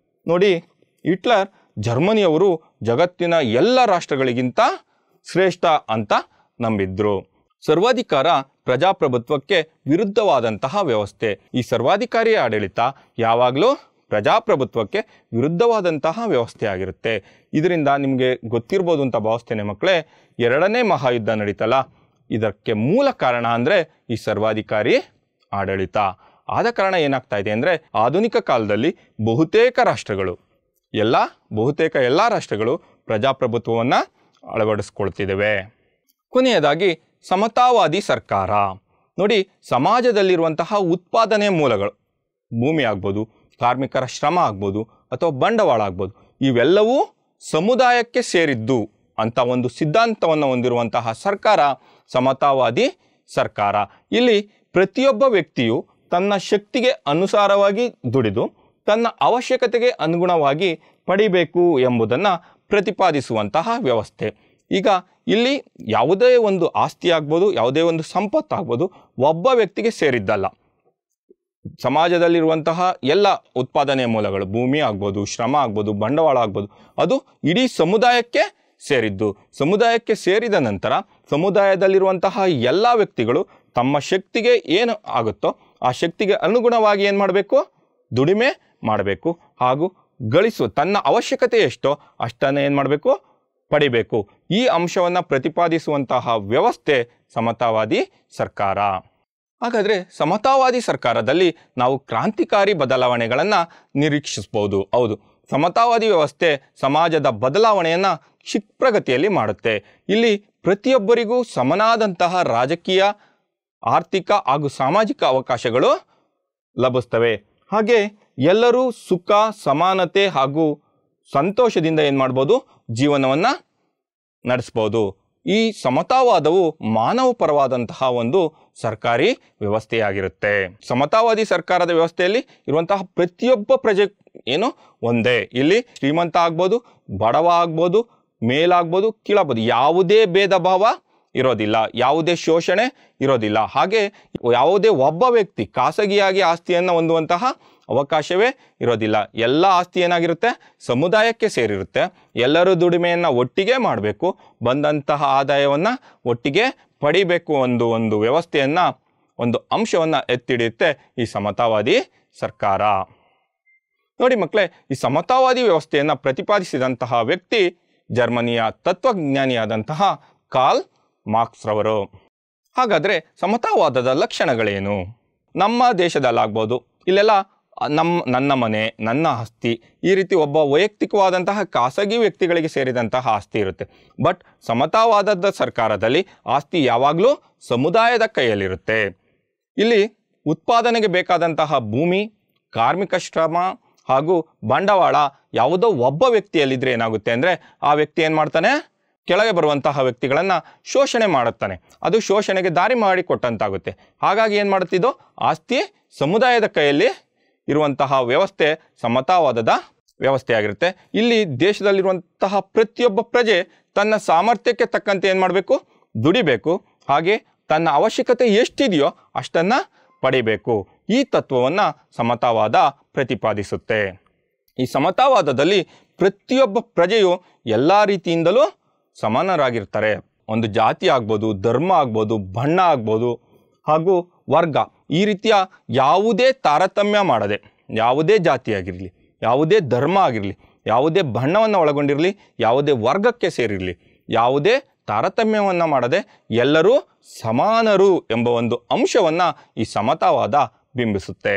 ನೋಡಿ, ಹಿಟ್ಲರ್ ಜರ್ಮನಿಯವರು ಜಗತ್ತಿನ ಎಲ್ಲ ರಾಷ್ಟ್ರಗಳಿಗಿಂತ ಶ್ರೇಷ್ಠ ಅಂತ ನಂಬಿದ್ರು. ಸರ್ವಾಧಿಕಾರ ಪ್ರಜಾಪ್ರಭುತ್ವಕ್ಕೆ ವಿರುದ್ಧವಾದಂತಹ ವ್ಯವಸ್ಥೆ. ಈ ಸರ್ವಾಧಿಕಾರಿ ಆಡಳಿತ ಯಾವಾಗಲೂ ಪ್ರಜಾಪ್ರಭುತ್ವಕ್ಕೆ ವಿರುದ್ಧವಾದಂತಹ ವ್ಯವಸ್ಥೆ ಆಗಿರುತ್ತೆ. ಇದರಿಂದ ನಿಮಗೆ ಗೊತ್ತಿರ್ಬೋದು ಅಂತ ಭಾವಿಸ್ತೇನೆ ಮಕ್ಕಳೇ, 2ನೇ ಮಹಾಯುದ್ಧ ನಡೀತಲ್ಲ, ಇದಕ್ಕೆ ಮೂಲ ಕಾರಣ ಅಂದರೆ ಈ ಸರ್ವಾಧಿಕಾರಿ ಆಡಳಿತ. ಆದ ಕಾರಣ ಏನಾಗ್ತಾ ಇದೆ ಅಂದರೆ ಆಧುನಿಕ ಕಾಲದಲ್ಲಿ ಬಹುತೇಕ ಎಲ್ಲ ರಾಷ್ಟ್ರಗಳು ಪ್ರಜಾಪ್ರಭುತ್ವವನ್ನು ಅಳವಡಿಸ್ಕೊಳ್ತಿದ್ದೇವೆ. ಕೊನೆಯದಾಗಿ ಸಮತಾವಾದಿ ಸರ್ಕಾರ ನೋಡಿ, ಸಮಾಜದಲ್ಲಿರುವಂತಹ ಉತ್ಪಾದನೆ ಮೂಲಗಳು, ಭೂಮಿ ಆಗ್ಬೋದು, ಕಾರ್ಮಿಕರ ಶ್ರಮ ಆಗ್ಬೋದು ಅಥವಾ ಬಂಡವಾಳ ಆಗ್ಬೋದು, ಇವೆಲ್ಲವೂ ಸಮುದಾಯಕ್ಕೆ ಸೇರಿದ್ದು ಅಂತ ಒಂದು ಸಿದ್ಧಾಂತವನ್ನು ಹೊಂದಿರುವಂತಹ ಸರ್ಕಾರ ಸಮತಾವಾದಿ ಸರ್ಕಾರ. ಇಲ್ಲಿ ಪ್ರತಿಯೊಬ್ಬ ವ್ಯಕ್ತಿಯು ತನ್ನ ಶಕ್ತಿಗೆ ಅನುಸಾರವಾಗಿ ದುಡಿದು ತನ್ನ ಅವಶ್ಯಕತೆಗೆ ಅನುಗುಣವಾಗಿ ಪಡಿಬೇಕು ಎಂಬುದನ್ನು ಪ್ರತಿಪಾದಿಸುವಂತಹ ವ್ಯವಸ್ಥೆ. ಈಗ ಇಲ್ಲಿ ಯಾವುದೇ ಒಂದು ಆಸ್ತಿ ಆಗ್ಬೋದು, ಯಾವುದೇ ಒಂದು ಸಂಪತ್ತಾಗ್ಬೋದು, ಒಬ್ಬ ವ್ಯಕ್ತಿಗೆ ಸೇರಿದ್ದಲ್ಲ. ಸಮಾಜದಲ್ಲಿರುವಂತಹ ಎಲ್ಲ ಉತ್ಪಾದನೆಯ ಮೂಲಗಳು, ಭೂಮಿ ಆಗ್ಬೋದು, ಶ್ರಮ ಆಗ್ಬೋದು, ಬಂಡವಾಳ ಆಗ್ಬೋದು, ಅದು ಇಡೀ ಸಮುದಾಯಕ್ಕೆ ಸೇರಿದ್ದು. ಸಮುದಾಯಕ್ಕೆ ಸೇರಿದ ನಂತರ ಸಮುದಾಯದಲ್ಲಿರುವಂತಹ ಎಲ್ಲ ವ್ಯಕ್ತಿಗಳು ತಮ್ಮ ಶಕ್ತಿಗೆ ಏನು ಆಗುತ್ತೋ ಆ ಶಕ್ತಿಗೆ ಅನುಗುಣವಾಗಿ ಏನು ಮಾಡಬೇಕು? ದುಡಿಮೆ ಮಾಡಬೇಕು. ಹಾಗೂ ತನ್ನ ಅವಶ್ಯಕತೆ ಎಷ್ಟೋ ಅಷ್ಟನ್ನು ಏನು ಮಾಡಬೇಕು? ಪಡಿಬೇಕು. ಈ ಅಂಶವನ್ನು ಪ್ರತಿಪಾದಿಸುವಂತಹ ವ್ಯವಸ್ಥೆ ಸಮತಾವಾದಿ ಸರ್ಕಾರ. ಹಾಗಾದರೆ ಸಮತಾವಾದಿ ಸರ್ಕಾರದಲ್ಲಿ ನಾವು ಕ್ರಾಂತಿಕಾರಿ ಬದಲಾವಣೆಗಳನ್ನು ನಿರೀಕ್ಷಿಸ್ಬೋದು. ಹೌದು, ಸಮತಾವಾದಿ ವ್ಯವಸ್ಥೆ ಸಮಾಜದ ಬದಲಾವಣೆಯನ್ನು ಕ್ಷಿಪ್ರಗತಿಯಲ್ಲಿ ಮಾಡುತ್ತೆ. ಇಲ್ಲಿ ಪ್ರತಿಯೊಬ್ಬರಿಗೂ ಸಮನಾದಂತಹ ರಾಜಕೀಯ, ಆರ್ಥಿಕ ಹಾಗೂ ಸಾಮಾಜಿಕ ಅವಕಾಶಗಳು ಲಭಿಸ್ತವೆ. ಹಾಗೆ ಎಲ್ಲರೂ ಸುಖ, ಸಮಾನತೆ ಹಾಗೂ ಸಂತೋಷದಿಂದ ಏನು ಮಾಡ್ಬೋದು? ಜೀವನವನ್ನು ನಡೆಸ್ಬೋದು. ಈ ಸಮತಾವಾದವು ಮಾನವ ಪರವಾದಂತಹ ಒಂದು ಸರ್ಕಾರಿ ವ್ಯವಸ್ಥೆಯಾಗಿರುತ್ತೆ. ಸಮತಾವಾದಿ ಸರ್ಕಾರದ ವ್ಯವಸ್ಥೆಯಲ್ಲಿ ಇರುವಂತಹ ಪ್ರತಿಯೊಬ್ಬ ಪ್ರಜೆ ಏನು ಒಂದೇ. ಇಲ್ಲಿ ಶ್ರೀಮಂತ ಆಗ್ಬೋದು, ಬಡವ ಆಗ್ಬೋದು, ಮೇಲಾಗ್ಬೋದು, ಕೀಳಾಗ್ಬೋದು, ಯಾವುದೇ ಭೇದ ಭಾವ ಇರೋದಿಲ್ಲ, ಯಾವುದೇ ಶೋಷಣೆ ಇರೋದಿಲ್ಲ. ಹಾಗೆ ಯಾವುದೇ ಒಬ್ಬ ವ್ಯಕ್ತಿ ಖಾಸಗಿಯಾಗಿ ಆಸ್ತಿಯನ್ನು ಹೊಂದುವಂತಹ ಅವಕಾಶವೇ ಇರೋದಿಲ್ಲ. ಎಲ್ಲ ಆಸ್ತಿ ಏನಾಗಿರುತ್ತೆ? ಸಮುದಾಯಕ್ಕೆ ಸೇರಿರುತ್ತೆ. ಎಲ್ಲರೂ ದುಡಿಮೆಯನ್ನು ಒಟ್ಟಿಗೆ ಮಾಡಬೇಕು, ಬಂದಂತಹ ಆದಾಯವನ್ನು ಒಟ್ಟಿಗೆ ಪಡಿಬೇಕು. ಒಂದು ವ್ಯವಸ್ಥೆಯನ್ನು, ಒಂದು ಅಂಶವನ್ನು ಎತ್ತಿಡಿಯುತ್ತೆ ಈ ಸಮತಾವಾದಿ ಸರ್ಕಾರ. ನೋಡಿ ಮಕ್ಕಳೇ, ಈ ಸಮತಾವಾದಿ ವ್ಯವಸ್ಥೆಯನ್ನು ಪ್ರತಿಪಾದಿಸಿದಂತಹ ವ್ಯಕ್ತಿ ಜರ್ಮನಿಯ ತತ್ವಜ್ಞಾನಿಯಾದಂತಹ ಕಾರ್ಲ್ ಮಾರ್ಕ್ಸ್ ರವರು. ಹಾಗಾದರೆ ಸಮತಾವಾದದ ಲಕ್ಷಣಗಳೇನು? ನಮ್ಮ ದೇಶದಲ್ಲಾಗ್ಬೋದು, ಇಲ್ಲೆಲ್ಲ ನನ್ನ ಮನೆ, ನನ್ನ ಆಸ್ತಿ, ಈ ರೀತಿ ಒಬ್ಬ ವೈಯಕ್ತಿಕವಾದಂತಹ ಖಾಸಗಿ ವ್ಯಕ್ತಿಗಳಿಗೆ ಸೇರಿದಂತಹ ಆಸ್ತಿ ಇರುತ್ತೆ. ಬಟ್ ಸಮತಾವಾದದ ಸರ್ಕಾರದಲ್ಲಿ ಆಸ್ತಿ ಯಾವಾಗಲೂ ಸಮುದಾಯದ ಕೈಯಲ್ಲಿರುತ್ತೆ. ಇಲ್ಲಿ ಉತ್ಪಾದನೆಗೆ ಬೇಕಾದಂತಹ ಭೂಮಿ, ಕಾರ್ಮಿಕ ಶ್ರಮ ಹಾಗೂ ಬಂಡವಾಳ ಯಾವುದೋ ಒಬ್ಬ ವ್ಯಕ್ತಿಯಲ್ಲಿದ್ದರೆ ಏನಾಗುತ್ತೆ ಅಂದರೆ ಆ ವ್ಯಕ್ತಿ ಏನು ಮಾಡ್ತಾನೆ? ಕೆಳಗೆ ಬರುವಂತಹ ವ್ಯಕ್ತಿಗಳನ್ನು ಶೋಷಣೆ ಮಾಡುತ್ತಾನೆ. ಅದು ಶೋಷಣೆಗೆ ದಾರಿ ಮಾಡಿಕೊಟ್ಟಂತಾಗುತ್ತೆ. ಹಾಗಾಗಿ ಏನು ಮಾಡುತ್ತಿದ್ದೋ? ಆಸ್ತಿ ಸಮುದಾಯದ ಕೈಯಲ್ಲಿ ಇರುವಂತಹ ವ್ಯವಸ್ಥೆ ಸಮತಾವಾದದ ವ್ಯವಸ್ಥೆಯಾಗಿರುತ್ತೆ. ಇಲ್ಲಿ ದೇಶದಲ್ಲಿರುವಂತಹ ಪ್ರತಿಯೊಬ್ಬ ಪ್ರಜೆ ತನ್ನ ಸಾಮರ್ಥ್ಯಕ್ಕೆ ತಕ್ಕಂತೆ ಏನು ಮಾಡಬೇಕು? ದುಡಿಬೇಕು. ಹಾಗೆ ತನ್ನ ಅವಶ್ಯಕತೆ ಎಷ್ಟಿದೆಯೋ ಅಷ್ಟನ್ನು ಪಡಿಬೇಕು. ಈ ತತ್ವವನ್ನು ಸಮತಾವಾದ ಪ್ರತಿಪಾದಿಸುತ್ತೆ. ಈ ಸಮತಾವಾದದಲ್ಲಿ ಪ್ರತಿಯೊಬ್ಬ ಪ್ರಜೆಯು ಎಲ್ಲ ರೀತಿಯಿಂದಲೂ ಸಮಾನರಾಗಿರ್ತಾರೆ. ಒಂದು ಜಾತಿ ಆಗ್ಬೋದು, ಧರ್ಮ ಆಗ್ಬೋದು, ಬಣ್ಣ ಆಗ್ಬೋದು, ಹಾಗೂ ವರ್ಗ, ಈ ರೀತಿಯ ಯಾವುದೇ ತಾರತಮ್ಯ ಮಾಡದೆ, ಯಾವುದೇ ಜಾತಿಯಾಗಿರಲಿ, ಯಾವುದೇ ಧರ್ಮ ಆಗಿರಲಿ, ಯಾವುದೇ ಬಣ್ಣವನ್ನು ಒಳಗೊಂಡಿರಲಿ, ಯಾವುದೇ ವರ್ಗಕ್ಕೆ ಸೇರಿರಲಿ, ಯಾವುದೇ ತಾರತಮ್ಯವನ್ನು ಮಾಡದೆ ಎಲ್ಲರೂ ಸಮಾನರು ಎಂಬ ಒಂದು ಅಂಶವನ್ನು ಈ ಸಮತಾವಾದ ಬಿಂಬಿಸುತ್ತೆ.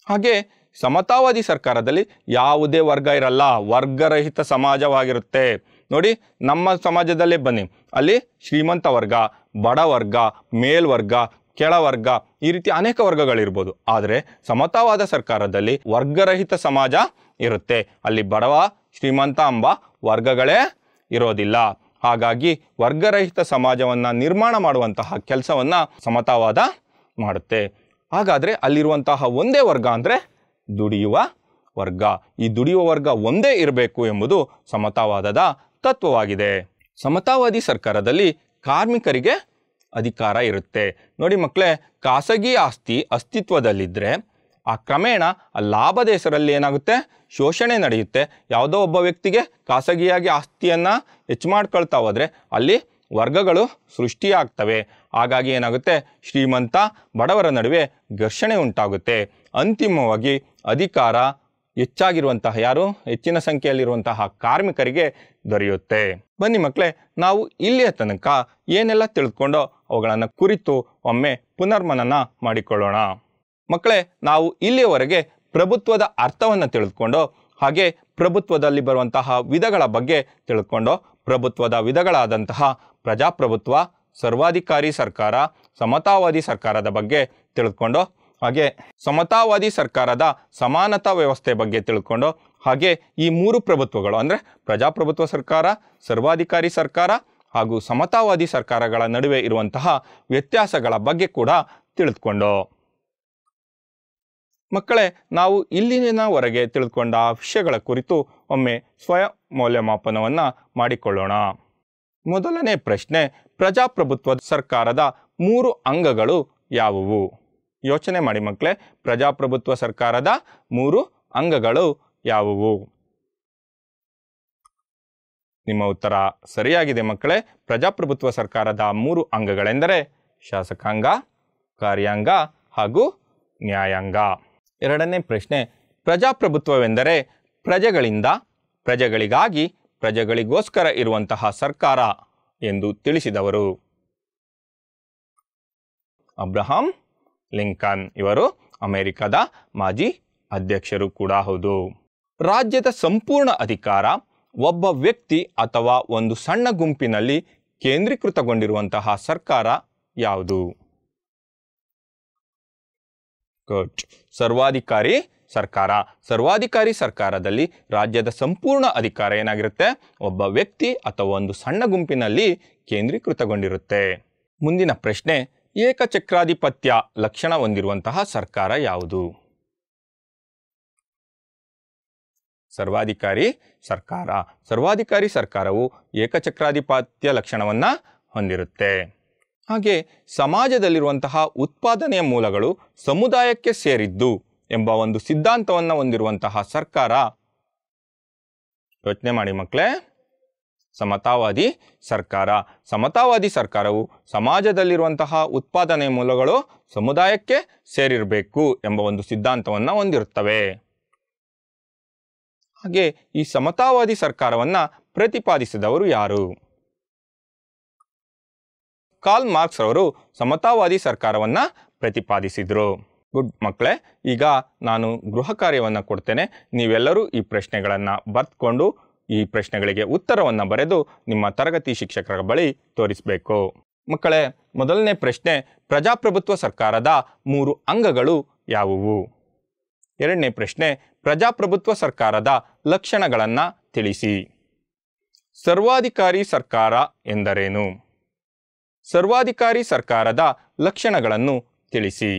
ಹಾಗೆ ಸಮತಾವಾದಿ ಸರ್ಕಾರದಲ್ಲಿ ಯಾವುದೇ ವರ್ಗ ಇರಲ್ಲ, ವರ್ಗರಹಿತ ಸಮಾಜವಾಗಿರುತ್ತೆ. ನೋಡಿ, ನಮ್ಮ ಸಮಾಜದಲ್ಲೇ ಬನ್ನಿ, ಅಲ್ಲಿ ಶ್ರೀಮಂತ ವರ್ಗ, ಬಡವರ್ಗ, ಮೇಲ್ವರ್ಗ, ಕೆಳವರ್ಗ, ಈ ರೀತಿ ಅನೇಕ ವರ್ಗಗಳಿರ್ಬೋದು. ಆದರೆ ಸಮತಾವಾದ ಸರ್ಕಾರದಲ್ಲಿ ವರ್ಗರಹಿತ ಸಮಾಜ ಇರುತ್ತೆ. ಅಲ್ಲಿ ಬಡವ, ಶ್ರೀಮಂತ ಎಂಬ ವರ್ಗಗಳೇ ಇರೋದಿಲ್ಲ. ಹಾಗಾಗಿ ವರ್ಗರಹಿತ ಸಮಾಜವನ್ನು ನಿರ್ಮಾಣ ಮಾಡುವಂತಹ ಕೆಲಸವನ್ನು ಸಮತಾವಾದ ಮಾಡುತ್ತೆ. ಹಾಗಾದರೆ ಅಲ್ಲಿರುವಂತಹ ಒಂದೇ ವರ್ಗ ಅಂದರೆ ದುಡಿಯುವ ವರ್ಗ. ಈ ದುಡಿಯುವ ವರ್ಗ ಒಂದೇ ಇರಬೇಕು ಎಂಬುದು ಸಮತಾವಾದದ ತತ್ವವಾಗಿದೆ. ಸಮತಾವಾದಿ ಸರ್ಕಾರದಲ್ಲಿ ಕಾರ್ಮಿಕರಿಗೆ ಅಧಿಕಾರ ಇರುತ್ತೆ. ನೋಡಿ ಮಕ್ಕಳೇ, ಖಾಸಗಿ ಆಸ್ತಿ ಅಸ್ತಿತ್ವದಲ್ಲಿದ್ದರೆ ಆ ಕ್ರಮೇಣ ಆ ಲಾಭದ ಹೆಸರಲ್ಲಿ ಏನಾಗುತ್ತೆ? ಶೋಷಣೆ ನಡೆಯುತ್ತೆ. ಯಾವುದೋ ಒಬ್ಬ ವ್ಯಕ್ತಿಗೆ ಖಾಸಗಿಯಾಗಿ ಆಸ್ತಿಯನ್ನು ಹೆಚ್ಚು ಮಾಡ್ಕೊಳ್ತಾ ಹೋದರೆ ಅಲ್ಲಿ ವರ್ಗಗಳು ಸೃಷ್ಟಿಯಾಗ್ತವೆ. ಹಾಗಾಗಿ ಏನಾಗುತ್ತೆ? ಶ್ರೀಮಂತ ಬಡವರ ನಡುವೆ ಘರ್ಷಣೆ ಉಂಟಾಗುತ್ತೆ. ಅಂತಿಮವಾಗಿ ಅಧಿಕಾರ ಹೆಚ್ಚಾಗಿರುವಂತಹ ಹೆಚ್ಚಿನ ಸಂಖ್ಯೆಯಲ್ಲಿರುವಂತಹ ಕಾರ್ಮಿಕರಿಗೆ ದೊರೆಯುತ್ತೆ. ಬನ್ನಿ ಮಕ್ಕಳೇ, ನಾವು ಇಲ್ಲಿಯ ತನಕ ಏನೆಲ್ಲ ತಿಳ್ಕೊಂಡೋ ಅವುಗಳನ್ನು ಕುರಿತು ಒಮ್ಮೆ ಪುನರ್ಮನನ ಮಾಡಿಕೊಳ್ಳೋಣ. ಮಕ್ಕಳೇ, ನಾವು ಇಲ್ಲಿಯವರೆಗೆ ಪ್ರಭುತ್ವದ ಅರ್ಥವನ್ನು ತಿಳಿದುಕೊಂಡು, ಹಾಗೆ ಪ್ರಭುತ್ವದಲ್ಲಿ ಬರುವಂತಹ ವಿಧಗಳ ಬಗ್ಗೆ ತಿಳ್ಕೊಂಡು, ಪ್ರಭುತ್ವದ ವಿಧಗಳಾದಂತಹ ಪ್ರಜಾಪ್ರಭುತ್ವ, ಸರ್ವಾಧಿಕಾರಿ ಸರ್ಕಾರ, ಸಮತಾವಾದಿ ಸರ್ಕಾರದ ಬಗ್ಗೆ ತಿಳ್ಕೊಂಡು, ಹಾಗೆ ಸಮತಾವಾದಿ ಸರ್ಕಾರದ ಸಮಾನತಾ ವ್ಯವಸ್ಥೆ ಬಗ್ಗೆ ತಿಳ್ಕೊಂಡು, ಹಾಗೆ ಈ ಮೂರು ಪ್ರಭುತ್ವಗಳು ಅಂದರೆ ಪ್ರಜಾಪ್ರಭುತ್ವ ಸರ್ಕಾರ, ಸರ್ವಾಧಿಕಾರಿ ಸರ್ಕಾರ ಹಾಗೂ ಸಮತಾವಾದಿ ಸರ್ಕಾರಗಳ ನಡುವೆ ಇರುವಂತಹ ವ್ಯತ್ಯಾಸಗಳ ಬಗ್ಗೆ ಕೂಡ ತಿಳಿದುಕೊಂಡು ಮಕ್ಕಳೇ, ನಾವು ಇಲ್ಲಿನವರೆಗೆ ತಿಳಿದುಕೊಂಡ ವಿಷಯಗಳ ಕುರಿತು ಒಮ್ಮೆ ಸ್ವಯಂ ಮೌಲ್ಯಮಾಪನವನ್ನು ಮಾಡಿಕೊಳ್ಳೋಣ. ಮೊದಲನೇ ಪ್ರಶ್ನೆ, ಪ್ರಜಾಪ್ರಭುತ್ವ ಸರ್ಕಾರದ 3 ಅಂಗಗಳು ಯಾವುವು? ಯೋಚನೆ ಮಾಡಿ ಮಕ್ಕಳೇ, ಪ್ರಜಾಪ್ರಭುತ್ವ ಸರ್ಕಾರದ 3 ಅಂಗಗಳು ಯಾವುವು? ನಿಮ್ಮ ಉತ್ತರ ಸರಿಯಾಗಿದೆ ಮಕ್ಕಳೇ. ಪ್ರಜಾಪ್ರಭುತ್ವ ಸರ್ಕಾರದ 3 ಅಂಗಗಳೆಂದರೆ ಶಾಸಕಾಂಗ, ಕಾರ್ಯಾಂಗ ಹಾಗೂ ನ್ಯಾಯಾಂಗ. ಎರಡನೇ ಪ್ರಶ್ನೆ, ಪ್ರಜಾಪ್ರಭುತ್ವವೆಂದರೆ ಪ್ರಜೆಗಳಿಂದ, ಪ್ರಜೆಗಳಿಗಾಗಿ, ಪ್ರಜೆಗಳಿಗೋಸ್ಕರ ಇರುವಂತಹ ಸರ್ಕಾರ ಎಂದು ತಿಳಿಸಿದವರು? Abraham Lincoln. ಇವರು ಅಮೆರಿಕದ ಮಾಜಿ ಅಧ್ಯಕ್ಷರು ಕೂಡ ಹೌದು. ರಾಜ್ಯದ ಸಂಪೂರ್ಣ ಅಧಿಕಾರ ಒಬ್ಬ ವ್ಯಕ್ತಿ ಅಥವಾ ಒಂದು ಸಣ್ಣ ಗುಂಪಿನಲ್ಲಿ ಕೇಂದ್ರೀಕೃತಗೊಂಡಿರುವಂತಹ ಸರ್ಕಾರ ಯಾವುದು? ಸರ್ವಾಧಿಕಾರಿ ಸರ್ಕಾರ. ಸರ್ವಾಧಿಕಾರಿ ಸರ್ಕಾರದಲ್ಲಿ ರಾಜ್ಯದ ಸಂಪೂರ್ಣ ಅಧಿಕಾರ ಏನಾಗಿರುತ್ತೆ? ಒಬ್ಬ ವ್ಯಕ್ತಿ ಅಥವಾ ಒಂದು ಸಣ್ಣ ಗುಂಪಿನಲ್ಲಿ ಕೇಂದ್ರೀಕೃತಗೊಂಡಿರುತ್ತೆ. ಮುಂದಿನ ಪ್ರಶ್ನೆ, ಏಕಚಕ್ರಾಧಿಪತ್ಯ ಲಕ್ಷಣ ಹೊಂದಿರುವಂತಹ ಸರ್ಕಾರ ಯಾವುದು? ಸರ್ವಾಧಿಕಾರಿ ಸರ್ಕಾರ. ಸರ್ವಾಧಿಕಾರಿ ಸರ್ಕಾರವು ಏಕಚಕ್ರಾಧಿಪತ್ಯ ಲಕ್ಷಣವನ್ನು ಹೊಂದಿರುತ್ತೆ. ಹಾಗೆ ಸಮಾಜದಲ್ಲಿರುವಂತಹ ಉತ್ಪಾದನೆಯ ಮೂಲಗಳು ಸಮುದಾಯಕ್ಕೆ ಸೇರಿದ್ದು ಎಂಬ ಒಂದು ಸಿದ್ಧಾಂತವನ್ನು ಹೊಂದಿರುವಂತಹ ಸರ್ಕಾರ, ಯೋಚನೆ ಮಾಡಿ ಮಕ್ಕಳೇ, ಸಮತಾವಾದಿ ಸರ್ಕಾರ. ಸಮತಾವಾದಿ ಸರ್ಕಾರವು ಸಮಾಜದಲ್ಲಿರುವಂತಹ ಉತ್ಪಾದನೆಯ ಮೂಲಗಳು ಸಮುದಾಯಕ್ಕೆ ಸೇರಿರಬೇಕು ಎಂಬ ಒಂದು ಸಿದ್ಧಾಂತವನ್ನು ಹೊಂದಿರುತ್ತವೆ. ಹಾಗೆ ಈ ಸಮತಾವಾದಿ ಸರ್ಕಾರವನ್ನು ಪ್ರತಿಪಾದಿಸಿದವರು ಯಾರು? ಕಾರ್ಲ್ ಮಾರ್ಕ್ಸ್ ಅವರು ಸಮತಾವಾದಿ ಸರ್ಕಾರವನ್ನು ಪ್ರತಿಪಾದಿಸಿದರು. ಗುಡ್ ಮಕ್ಕಳೇ, ಈಗ ನಾನು ಗೃಹ ಕಾರ್ಯವನ್ನು ಕೊಡ್ತೇನೆ. ನೀವೆಲ್ಲರೂ ಈ ಪ್ರಶ್ನೆಗಳನ್ನು ಬರೆದುಕೊಂಡು ಈ ಪ್ರಶ್ನೆಗಳಿಗೆ ಉತ್ತರವನ್ನು ಬರೆದು ನಿಮ್ಮ ತರಗತಿ ಶಿಕ್ಷಕರ ಬಳಿ ತೋರಿಸಬೇಕು. ಮಕ್ಕಳೇ, ಮೊದಲನೇ ಪ್ರಶ್ನೆ, ಪ್ರಜಾಪ್ರಭುತ್ವ ಸರ್ಕಾರದ 3 ಅಂಗಗಳು ಯಾವುವು? ಎರಡನೇ ಪ್ರಶ್ನೆ, ಪ್ರಜಾಪ್ರಭುತ್ವ ಸರ್ಕಾರದ ಲಕ್ಷಣಗಳನ್ನು ತಿಳಿಸಿ. ಸರ್ವಾಧಿಕಾರಿ ಸರ್ಕಾರ ಎಂದರೇನು? ಸರ್ವಾಧಿಕಾರಿ ಸರ್ಕಾರದ ಲಕ್ಷಣಗಳನ್ನು ತಿಳಿಸಿ.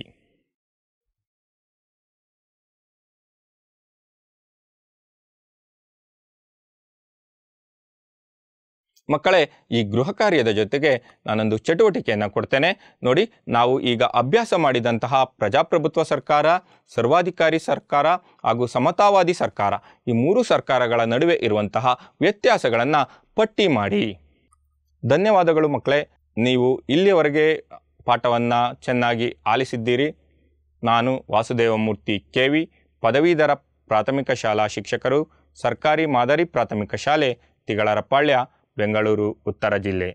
ಮಕ್ಕಳೇ, ಈ ಗೃಹ ಕಾರ್ಯದ ಜೊತೆಗೆ ನಾನೊಂದು ಚಟುವಟಿಕೆಯನ್ನು ಕೊಡ್ತೇನೆ. ನೋಡಿ, ನಾವು ಈಗ ಅಭ್ಯಾಸ ಮಾಡಿದಂತಹ ಪ್ರಜಾಪ್ರಭುತ್ವ ಸರ್ಕಾರ, ಸರ್ವಾಧಿಕಾರಿ ಸರ್ಕಾರ ಹಾಗೂ ಸಮತಾವಾದಿ ಸರ್ಕಾರ, ಈ 3 ಸರ್ಕಾರಗಳ ನಡುವೆ ಇರುವಂತಹ ವ್ಯತ್ಯಾಸಗಳನ್ನು ಪಟ್ಟಿ ಮಾಡಿ. ಧನ್ಯವಾದಗಳು ಮಕ್ಕಳೇ. ನೀವು ಇಲ್ಲಿಯವರೆಗೆ ಪಾಠವನ್ನು ಚೆನ್ನಾಗಿ ಆಲಿಸಿದ್ದೀರಿ. ನಾನು ವಾಸುದೇವಮೂರ್ತಿ KV, ಪದವೀಧರ ಪ್ರಾಥಮಿಕ ಶಾಲಾ ಶಿಕ್ಷಕರು, ಸರ್ಕಾರಿ ಮಾದರಿ ಪ್ರಾಥಮಿಕ ಶಾಲೆ ತಿಗಳರಪಾಳ್ಯ, ಬೆಂಗಳೂರು, ಉತ್ತರ ಜಿಲ್ಲೆ.